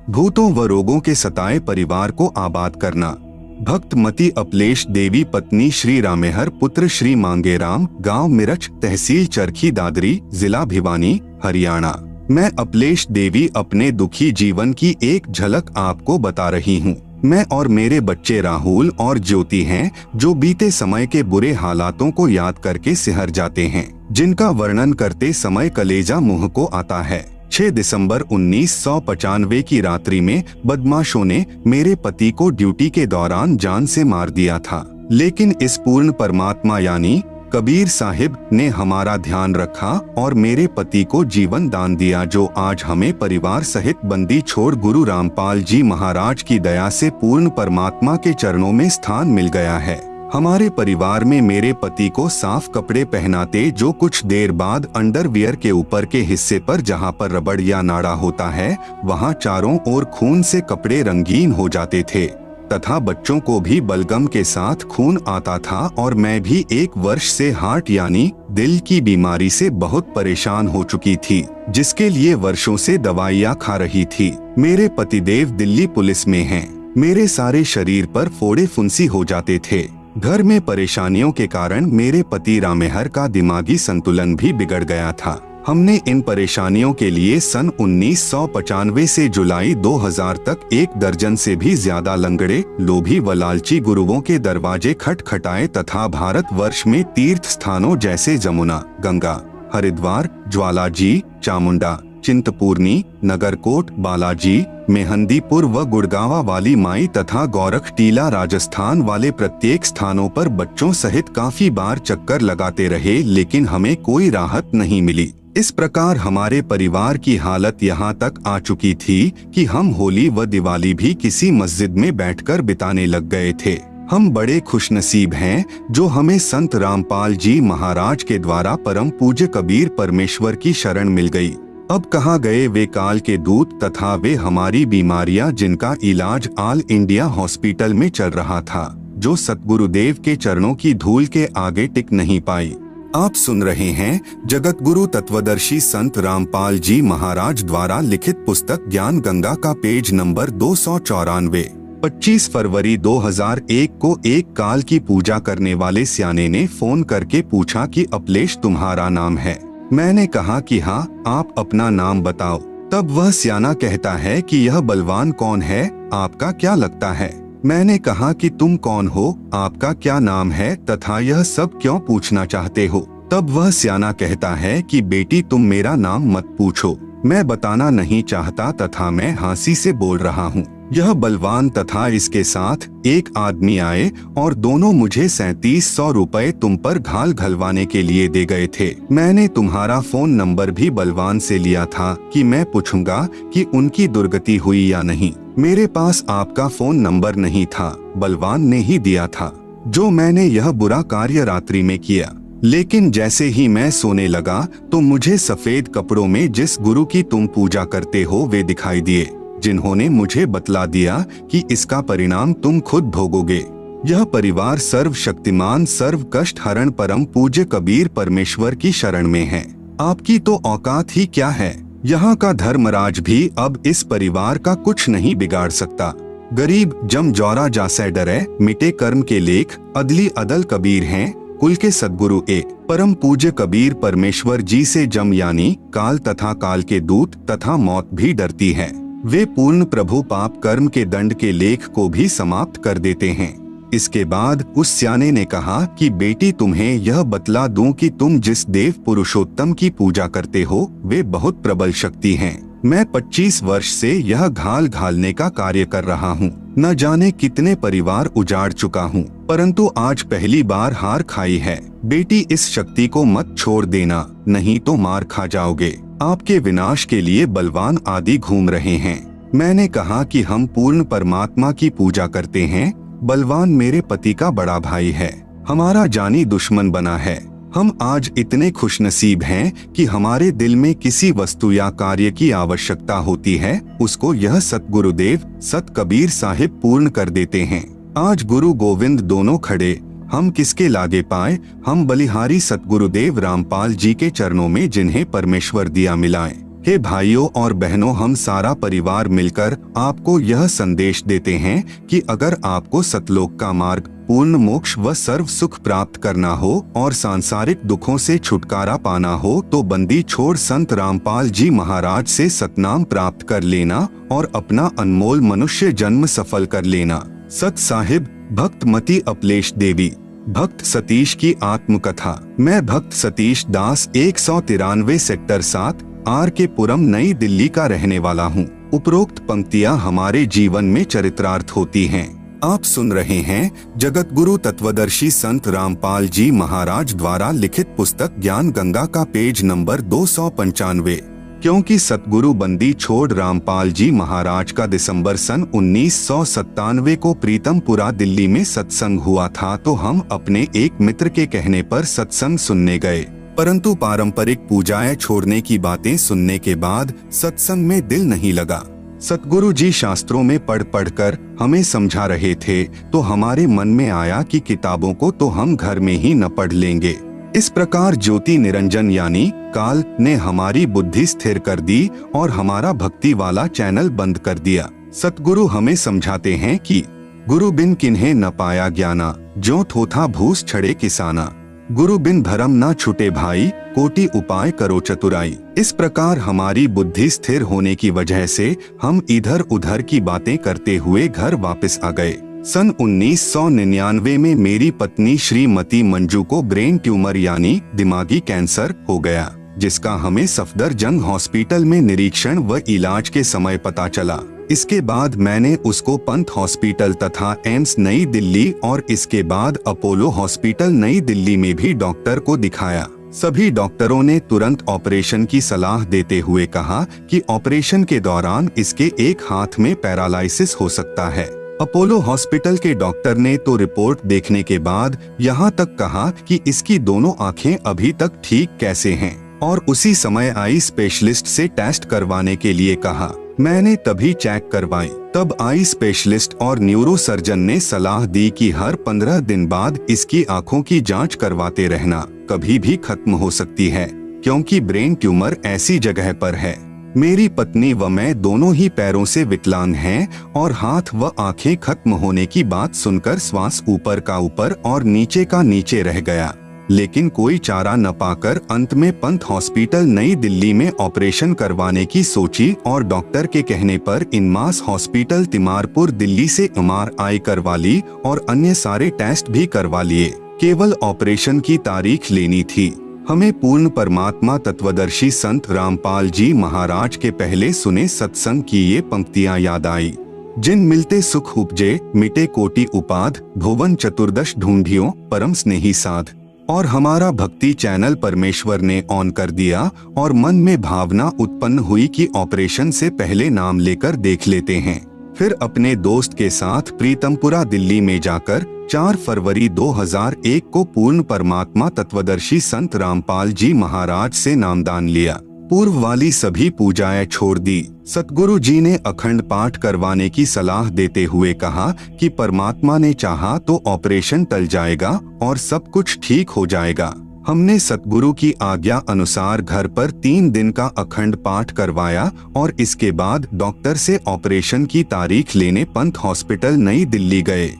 भूतों व रोगों के सताए परिवार को आबाद करना। भक्त मती अपलेश देवी पत्नी श्री रामेहर पुत्र श्री मांगेराम, गांव मिरच, तहसील चरखी दादरी, जिला भिवानी, हरियाणा। मैं अपलेश देवी अपने दुखी जीवन की एक झलक आपको बता रही हूँ। मैं और मेरे बच्चे राहुल और ज्योति हैं जो बीते समय के बुरे हालातों को याद करके सिहर जाते हैं, जिनका वर्णन करते समय कलेजा मुंह को आता है। 6 दिसंबर 1995 की रात्रि में बदमाशों ने मेरे पति को ड्यूटी के दौरान जान से मार दिया था, लेकिन इस पूर्ण परमात्मा यानी कबीर साहिब ने हमारा ध्यान रखा और मेरे पति को जीवन दान दिया, जो आज हमें परिवार सहित बंदी छोड़ गुरु रामपाल जी महाराज की दया से पूर्ण परमात्मा के चरणों में स्थान मिल गया है। हमारे परिवार में मेरे पति को साफ कपड़े पहनाते, जो कुछ देर बाद अंडरवियर के ऊपर के हिस्से पर जहां पर रबड़ या नाड़ा होता है वहां चारों ओर खून से कपड़े रंगीन हो जाते थे तथा बच्चों को भी बलगम के साथ खून आता था और मैं भी 1 वर्ष से हार्ट यानी दिल की बीमारी से बहुत परेशान हो चुकी थी, जिसके लिए वर्षों से दवाइयाँ खा रही थी। मेरे पतिदेव दिल्ली पुलिस में हैं। मेरे सारे शरीर पर फोड़े फुंसी हो जाते थे। घर में परेशानियों के कारण मेरे पति रामेहर का दिमागी संतुलन भी बिगड़ गया था। हमने इन परेशानियों के लिए सन 1995 से जुलाई 2000 तक 1 दर्जन से भी ज्यादा लंगड़े, लोभी व लालची गुरुओं के दरवाजे खटखटाए तथा भारतवर्ष में तीर्थ स्थानों जैसे जमुना, गंगा, हरिद्वार, ज्वालाजी, चामुंडा, चिंतपूर्णी, नगरकोट, बालाजी, मेहंदीपुर व गुड़गावा वाली माई तथा गोरखटीला राजस्थान वाले प्रत्येक स्थानों पर बच्चों सहित काफी बार चक्कर लगाते रहे, लेकिन हमें कोई राहत नहीं मिली। इस प्रकार हमारे परिवार की हालत यहाँ तक आ चुकी थी कि हम होली व दिवाली भी किसी मस्जिद में बैठकर बिताने लग गए थे। हम बड़े खुशनसीब हैं जो हमें संत रामपाल जी महाराज के द्वारा परम पूज्य कबीर परमेश्वर की शरण मिल गई। अब कहाँ गए वे काल के दूत तथा वे हमारी बीमारियां जिनका इलाज ऑल इंडिया हॉस्पिटल में चल रहा था, जो सतगुरुदेव के चरणों की धूल के आगे टिक नहीं पाई। आप सुन रहे हैं जगत गुरु तत्वदर्शी संत रामपाल जी महाराज द्वारा लिखित पुस्तक ज्ञान गंगा का पेज नंबर 294। 25 फरवरी 2001 को एक काल की पूजा करने वाले स्याने ने फोन करके पूछा कि अपलेश तुम्हारा नाम है। मैंने कहा कि हाँ, आप अपना नाम बताओ। तब वह स्याना कहता है कि यह बलवान कौन है, आपका क्या लगता है। मैंने कहा कि तुम कौन हो, आपका क्या नाम है तथा यह सब क्यों पूछना चाहते हो। तब वह स्याना कहता है कि बेटी तुम मेरा नाम मत पूछो, मैं बताना नहीं चाहता तथा मैं हंसी से बोल रहा हूँ। यह बलवान तथा इसके साथ एक आदमी आए और दोनों मुझे 3700 रुपए तुम पर घाल घलवाने के लिए दे गए थे। मैंने तुम्हारा फोन नंबर भी बलवान से लिया था कि मैं पूछूंगा कि उनकी दुर्गति हुई या नहीं। मेरे पास आपका फोन नंबर नहीं था, बलवान ने ही दिया था। जो मैंने यह बुरा कार्य रात्रि में किया, लेकिन जैसे ही मैं सोने लगा तो मुझे सफेद कपड़ों में जिस गुरु की तुम पूजा करते हो वे दिखाई दिए, जिन्होंने मुझे बतला दिया कि इसका परिणाम तुम खुद भोगोगे। यह परिवार सर्वशक्तिमान सर्व कष्ट हरण परम पूज्य कबीर परमेश्वर की शरण में है। आपकी तो औकात ही क्या है। यहाँ का धर्मराज भी अब इस परिवार का कुछ नहीं बिगाड़ सकता। गरीब जम जौरा जासे डरे, मिटे कर्म के लेख, अदली अदल कबीर हैं, कुल के सद्गुरु ए परम पूज्य कबीर परमेश्वर जी से जम यानी काल तथा काल के दूत तथा मौत भी डरती है। वे पूर्ण प्रभु पाप कर्म के दंड के लेख को भी समाप्त कर देते हैं। इसके बाद उस स्याने ने कहा कि बेटी तुम्हें यह बतला दूं कि तुम जिस देव पुरुषोत्तम की पूजा करते हो वे बहुत प्रबल शक्ति हैं। मैं 25 वर्ष से यह घाल घालने का कार्य कर रहा हूँ। न जाने कितने परिवार उजाड़ चुका हूँ, परंतु आज पहली बार हार खाई है। बेटी इस शक्ति को मत छोड़ देना, नहीं तो मार खा जाओगे। आपके विनाश के लिए बलवान आदि घूम रहे हैं। मैंने कहा कि हम पूर्ण परमात्मा की पूजा करते हैं। बलवान मेरे पति का बड़ा भाई है, हमारा जानी दुश्मन बना है। हम आज इतने खुशनसीब हैं कि हमारे दिल में किसी वस्तु या कार्य की आवश्यकता होती है, उसको यह सतगुरुदेव सत कबीर साहिब पूर्ण कर देते हैं। आज गुरु गोविंद दोनों खड़े, हम किसके लागे पाए। हम बलिहारी सतगुरुदेव रामपाल जी के चरणों में जिन्हें परमेश्वर दिया मिलाएं। हे भाइयों और बहनों, हम सारा परिवार मिलकर आपको यह संदेश देते हैं कि अगर आपको सतलोक का मार्ग, पूर्ण मोक्ष व सर्व सुख प्राप्त करना हो और सांसारिक दुखों से छुटकारा पाना हो तो बंदी छोड़ संत रामपाल जी महाराज से सतनाम प्राप्त कर लेना और अपना अनमोल मनुष्य जन्म सफल कर लेना। सत साहिब भक्त मती अपलेश देवी। भक्त सतीश की आत्मकथा। मैं भक्त सतीश दास 193 सेक्टर 7 आर के पुरम नई दिल्ली का रहने वाला हूँ। उपरोक्त पंक्तियाँ हमारे जीवन में चरित्रार्थ होती हैं। आप सुन रहे हैं जगत गुरु तत्वदर्शी संत रामपाल जी महाराज द्वारा लिखित पुस्तक ज्ञान गंगा का पेज नंबर 295। क्योंकि सतगुरु बंदी छोड़ रामपाल जी महाराज का दिसंबर सन 1997 को प्रीतमपुरा दिल्ली में सत्संग हुआ था, तो हम अपने एक मित्र के कहने पर सत्संग सुनने गए। परंतु पारंपरिक पूजाएं छोड़ने की बातें सुनने के बाद सत्संग में दिल नहीं लगा। सतगुरु जी शास्त्रों में पढ़ कर हमें समझा रहे थे, तो हमारे मन में आया कि किताबों को तो हम घर में ही न पढ़ लेंगे। इस प्रकार ज्योति निरंजन यानी काल ने हमारी बुद्धि स्थिर कर दी और हमारा भक्ति वाला चैनल बंद कर दिया। सतगुरु हमें समझाते हैं कि गुरु बिन किन्हें न पाया ज्ञाना, जो थोथा भूस छड़े किसाना। गुरु बिन धर्म न छुटे भाई, कोटि उपाय करो चतुराई। इस प्रकार हमारी बुद्धि स्थिर होने की वजह से हम इधर उधर की बातें करते हुए घर वापस आ गए। सन 1999 में मेरी पत्नी श्रीमती मंजू को ब्रेन ट्यूमर यानी दिमागी कैंसर हो गया, जिसका हमें सफदरजंग हॉस्पिटल में निरीक्षण व इलाज के समय पता चला। इसके बाद मैंने उसको पंत हॉस्पिटल तथा एम्स नई दिल्ली और इसके बाद अपोलो हॉस्पिटल नई दिल्ली में भी डॉक्टर को दिखाया। सभी डॉक्टरों ने तुरंत ऑपरेशन की सलाह देते हुए कहा कि ऑपरेशन के दौरान इसके एक हाथ में पैरालाइसिस हो सकता है। अपोलो हॉस्पिटल के डॉक्टर ने तो रिपोर्ट देखने के बाद यहाँ तक कहा कि इसकी दोनों आंखें अभी तक ठीक कैसे हैं और उसी समय आई स्पेशलिस्ट से टेस्ट करवाने के लिए कहा। मैंने तभी चेक करवाई। तब आई स्पेशलिस्ट और न्यूरो सर्जन ने सलाह दी कि हर 15 दिन बाद इसकी आंखों की जांच करवाते रहना, कभी भी खत्म हो सकती है, क्योंकि ब्रेन ट्यूमर ऐसी जगह पर है। मेरी पत्नी व मैं दोनों ही पैरों से विकलांग हैं और हाथ व आंखें खत्म होने की बात सुनकर श्वास ऊपर का ऊपर और नीचे का नीचे रह गया। लेकिन कोई चारा न पाकर अंत में पंत हॉस्पिटल नई दिल्ली में ऑपरेशन करवाने की सोची और डॉक्टर के कहने पर इनमास हॉस्पिटल तिमारपुर दिल्ली से MRI करवा ली और अन्य सारे टेस्ट भी करवा लिए। केवल ऑपरेशन की तारीख लेनी थी। हमें पूर्ण परमात्मा तत्वदर्शी संत रामपाल जी महाराज के पहले सुने सत्संग की ये पंक्तियां याद आई। जिन मिलते सुख उपजे, मिटे कोटि उपाध, भुवन चतुर्दश ढूंढियो परम स्नेही साध। और हमारा भक्ति चैनल परमेश्वर ने ऑन कर दिया और मन में भावना उत्पन्न हुई कि ऑपरेशन से पहले नाम लेकर देख लेते हैं। फिर अपने दोस्त के साथ प्रीतमपुरा दिल्ली में जाकर 4 फरवरी 2001 को पूर्ण परमात्मा तत्वदर्शी संत रामपाल जी महाराज से नामदान लिया। पूर्व वाली सभी पूजाएं छोड़ दी। सतगुरु जी ने अखंड पाठ करवाने की सलाह देते हुए कहा कि परमात्मा ने चाहा तो ऑपरेशन टल जाएगा और सब कुछ ठीक हो जाएगा। हमने सतगुरु की आज्ञा अनुसार घर पर 3 दिन का अखंड पाठ करवाया और इसके बाद डॉक्टर से ऑपरेशन की तारीख लेने पंत हॉस्पिटल नई दिल्ली गए।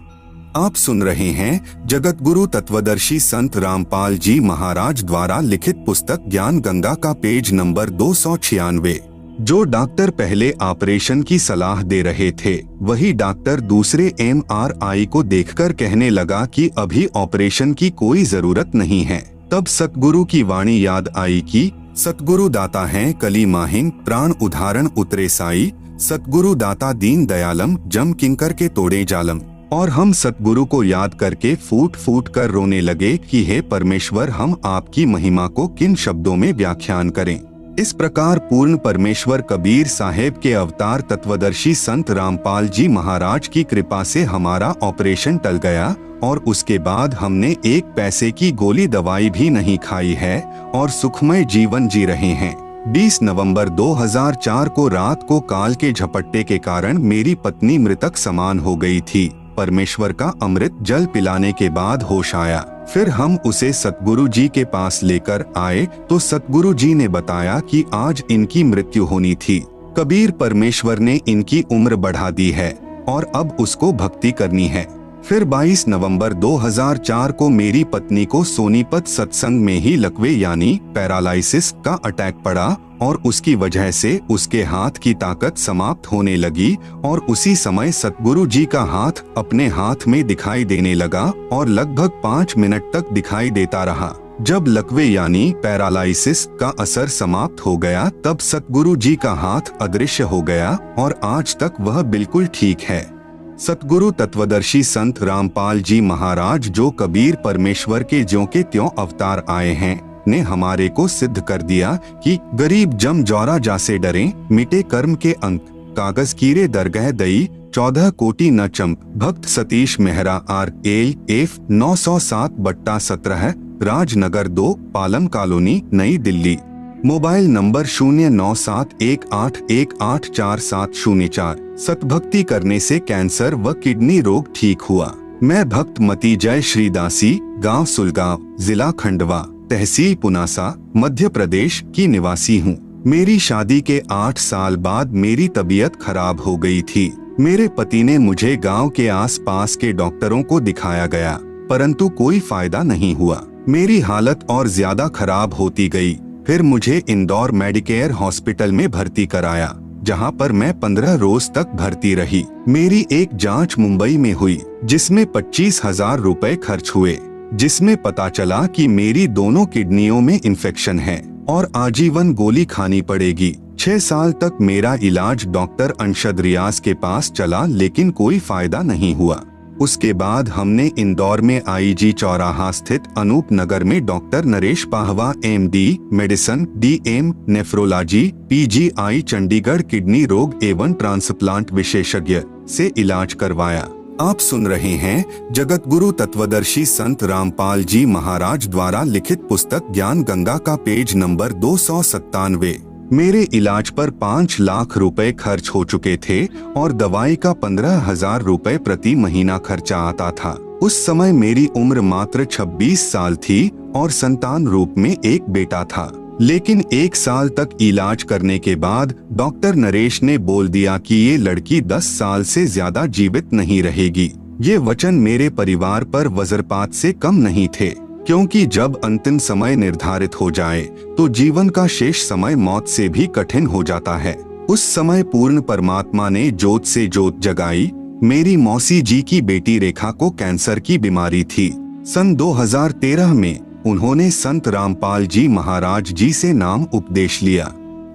आप सुन रहे हैं जगत गुरु तत्वदर्शी संत रामपाल जी महाराज द्वारा लिखित पुस्तक ज्ञान गंगा का पेज नंबर 296। जो डॉक्टर पहले ऑपरेशन की सलाह दे रहे थे, वही डॉक्टर दूसरे MRI को देखकर कहने लगा कि अभी ऑपरेशन की कोई जरूरत नहीं है। तब सतगुरु की वाणी याद आई कि सतगुरु दाता हैं कली माहिन, प्राण उदाहरण उतरे साई। सतगुरु दाता दीन दयालम, जम किंकर के तोड़े जालम। और हम सतगुरु को याद करके फूट फूट कर रोने लगे कि हे परमेश्वर, हम आपकी महिमा को किन शब्दों में व्याख्यान करें। इस प्रकार पूर्ण परमेश्वर कबीर साहेब के अवतार तत्वदर्शी संत रामपाल जी महाराज की कृपा से हमारा ऑपरेशन टल गया और उसके बाद हमने 1 पैसे की गोली दवाई भी नहीं खाई है और सुखमय जीवन जी रहे हैं। 20 नवंबर 2004 को रात को काल के झपट्टे के कारण मेरी पत्नी मृतक समान हो गई थी। परमेश्वर का अमृत जल पिलाने के बाद होश आया। फिर हम उसे सतगुरु जी के पास लेकर आए तो सतगुरु जी ने बताया कि आज इनकी मृत्यु होनी थी। कबीर परमेश्वर ने इनकी उम्र बढ़ा दी है और अब उसको भक्ति करनी है। फिर 22 नवंबर 2004 को मेरी पत्नी को सोनीपत सत्संग में ही लकवे यानी पैरालाइसिस का अटैक पड़ा और उसकी वजह से उसके हाथ की ताकत समाप्त होने लगी और उसी समय सतगुरु जी का हाथ अपने हाथ में दिखाई देने लगा और लगभग 5 मिनट तक दिखाई देता रहा। जब लकवे यानी पैरालाइसिस का असर समाप्त हो गया तब सतगुरु जी का हाथ अदृश्य हो गया और आज तक वह बिल्कुल ठीक है। सतगुरु तत्वदर्शी संत रामपाल जी महाराज जो कबीर परमेश्वर के ज्यों के त्यों अवतार आए हैं ने हमारे को सिद्ध कर दिया कि गरीब जम जौरा जासे डरे, मिटे कर्म के अंक, कागज कीरे दरगह दई, 14 कोटि न चंप। भक्त सतीश मेहरा RLF 907/17 राजनगर 2 पालम कॉलोनी नई दिल्ली। Mobile number 0971814704। सतभक्ति करने से कैंसर व किडनी रोग ठीक हुआ। मैं भक्त मती जय श्रीदासी, गांव सुलगांव, जिला खंडवा, तहसील पुनासा, मध्य प्रदेश की निवासी हूँ। मेरी शादी के 8 साल बाद मेरी तबीयत खराब हो गई थी। मेरे पति ने मुझे गांव के आसपास के डॉक्टरों को दिखाया गया, परंतु कोई फायदा नहीं हुआ। मेरी हालत और ज्यादा खराब होती गई। फिर मुझे इंदौर मेडिकेयर हॉस्पिटल में भर्ती कराया, जहां पर मैं 15 रोज तक भर्ती रही। मेरी एक जांच मुंबई में हुई, जिसमें 25,000 रुपए खर्च हुए, जिसमें पता चला कि मेरी दोनों किडनियों में इन्फेक्शन है और आजीवन गोली खानी पड़ेगी। 6 साल तक मेरा इलाज डॉक्टर अंशद रियाज के पास चला, लेकिन कोई फायदा नहीं हुआ। उसके बाद हमने इंदौर में IG चौराहा स्थित अनूप नगर में doctor Naresh Pahwa MD medicine DM nephrology PGI Chandigarh kidney रोग एवं ट्रांसप्लांट विशेषज्ञ से इलाज करवाया। आप सुन रहे हैं जगत गुरु तत्वदर्शी संत रामपाल जी महाराज द्वारा लिखित पुस्तक ज्ञान गंगा का पेज नंबर 297। मेरे इलाज पर 5 लाख रुपए खर्च हो चुके थे और दवाई का 15,000 रुपए प्रति महीना खर्चा आता था। उस समय मेरी उम्र मात्र 26 साल थी और संतान रूप में एक बेटा था। लेकिन 1 साल तक इलाज करने के बाद डॉक्टर नरेश ने बोल दिया कि ये लड़की 10 साल से ज्यादा जीवित नहीं रहेगी। ये वचन मेरे परिवार पर वज्रपात से कम नहीं थे, क्योंकि जब अंतिम समय निर्धारित हो जाए तो जीवन का शेष समय मौत से भी कठिन हो जाता है। उस समय पूर्ण परमात्मा ने जोत से जोत जगाई। मेरी मौसी जी की बेटी रेखा को कैंसर की बीमारी थी। सन 2013 में उन्होंने संत रामपाल जी महाराज जी से नाम उपदेश लिया।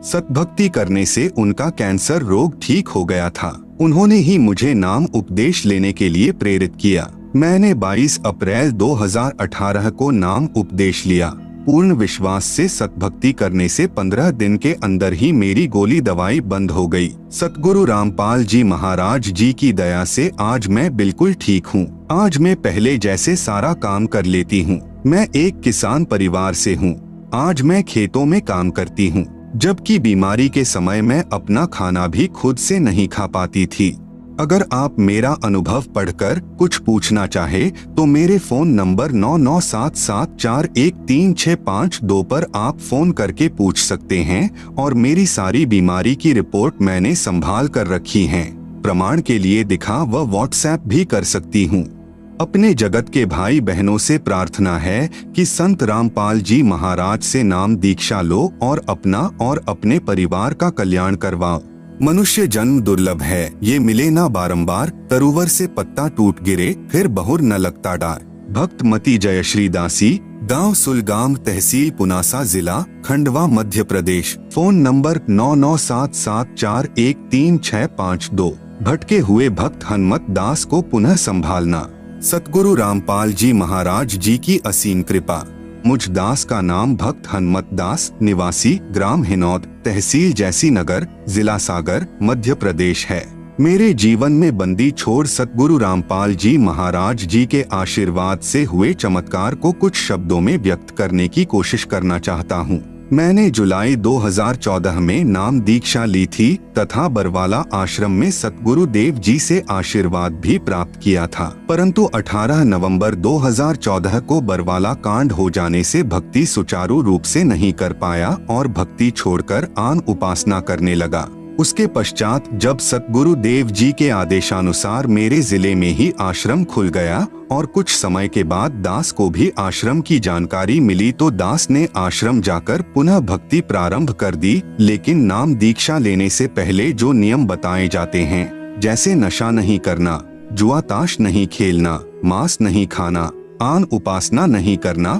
सतभक्ति करने से उनका कैंसर रोग ठीक हो गया था। उन्होंने ही मुझे नाम उपदेश लेने के लिए प्रेरित किया। मैंने 22 अप्रैल 2018 को नाम उपदेश लिया। पूर्ण विश्वास से सतभक्ति करने से 15 दिन के अंदर ही मेरी गोली दवाई बंद हो गई। सतगुरु रामपाल जी महाराज जी की दया से आज मैं बिल्कुल ठीक हूँ। आज मैं पहले जैसे सारा काम कर लेती हूँ। मैं एक किसान परिवार से हूँ। आज मैं खेतों में काम करती हूँ, जबकि बीमारी के समय मैं अपना खाना भी खुद से नहीं खा पाती थी। अगर आप मेरा अनुभव पढ़कर कुछ पूछना चाहे तो मेरे फोन नंबर 9977413652 पर आप फोन करके पूछ सकते हैं और मेरी सारी बीमारी की रिपोर्ट मैंने संभाल कर रखी है। प्रमाण के लिए दिखा व व्हाट्सएप भी कर सकती हूँ। अपने जगत के भाई बहनों से प्रार्थना है कि संत रामपाल जी महाराज से नाम दीक्षा लो और अपना और अपने परिवार का कल्याण करवाओ। मनुष्य जन्म दुर्लभ है, ये मिले ना बारंबार। तरुवर से पत्ता टूट गिरे फिर बहुर न लगता डार। भक्त मती जयश्री दासी, गांव सुलगाम, तहसील पुनासा, जिला खंडवा, मध्य प्रदेश। Phone number 9977413652। भटके हुए भक्त हनुमत दास को पुनः संभालना। सतगुरु रामपाल जी महाराज जी की असीम कृपा। मुझ दास का नाम भक्त हनुमत दास, निवासी ग्राम हिनौद, तहसील जैसी नगर, जिला सागर, मध्य प्रदेश है। मेरे जीवन में बंदी छोड़ सतगुरु रामपाल जी महाराज जी के आशीर्वाद से हुए चमत्कार को कुछ शब्दों में व्यक्त करने की कोशिश करना चाहता हूँ। मैंने जुलाई 2014 में नाम दीक्षा ली थी तथा बरवाला आश्रम में सतगुरु देव जी से आशीर्वाद भी प्राप्त किया था, परंतु 18 नवंबर 2014 को बरवाला कांड हो जाने से भक्ति सुचारू रूप से नहीं कर पाया और भक्ति छोड़कर आन उपासना करने लगा। उसके पश्चात जब सतगुरु देव जी के आदेशानुसार मेरे जिले में ही आश्रम खुल गया और कुछ समय के बाद दास को भी आश्रम की जानकारी मिली तो दास ने आश्रम जाकर पुनः भक्ति प्रारंभ कर दी। लेकिन नाम दीक्षा लेने से पहले जो नियम बताए जाते हैं, जैसे नशा नहीं करना, जुआ ताश नहीं खेलना, मांस नहीं खाना, आन उपासना नहीं करना,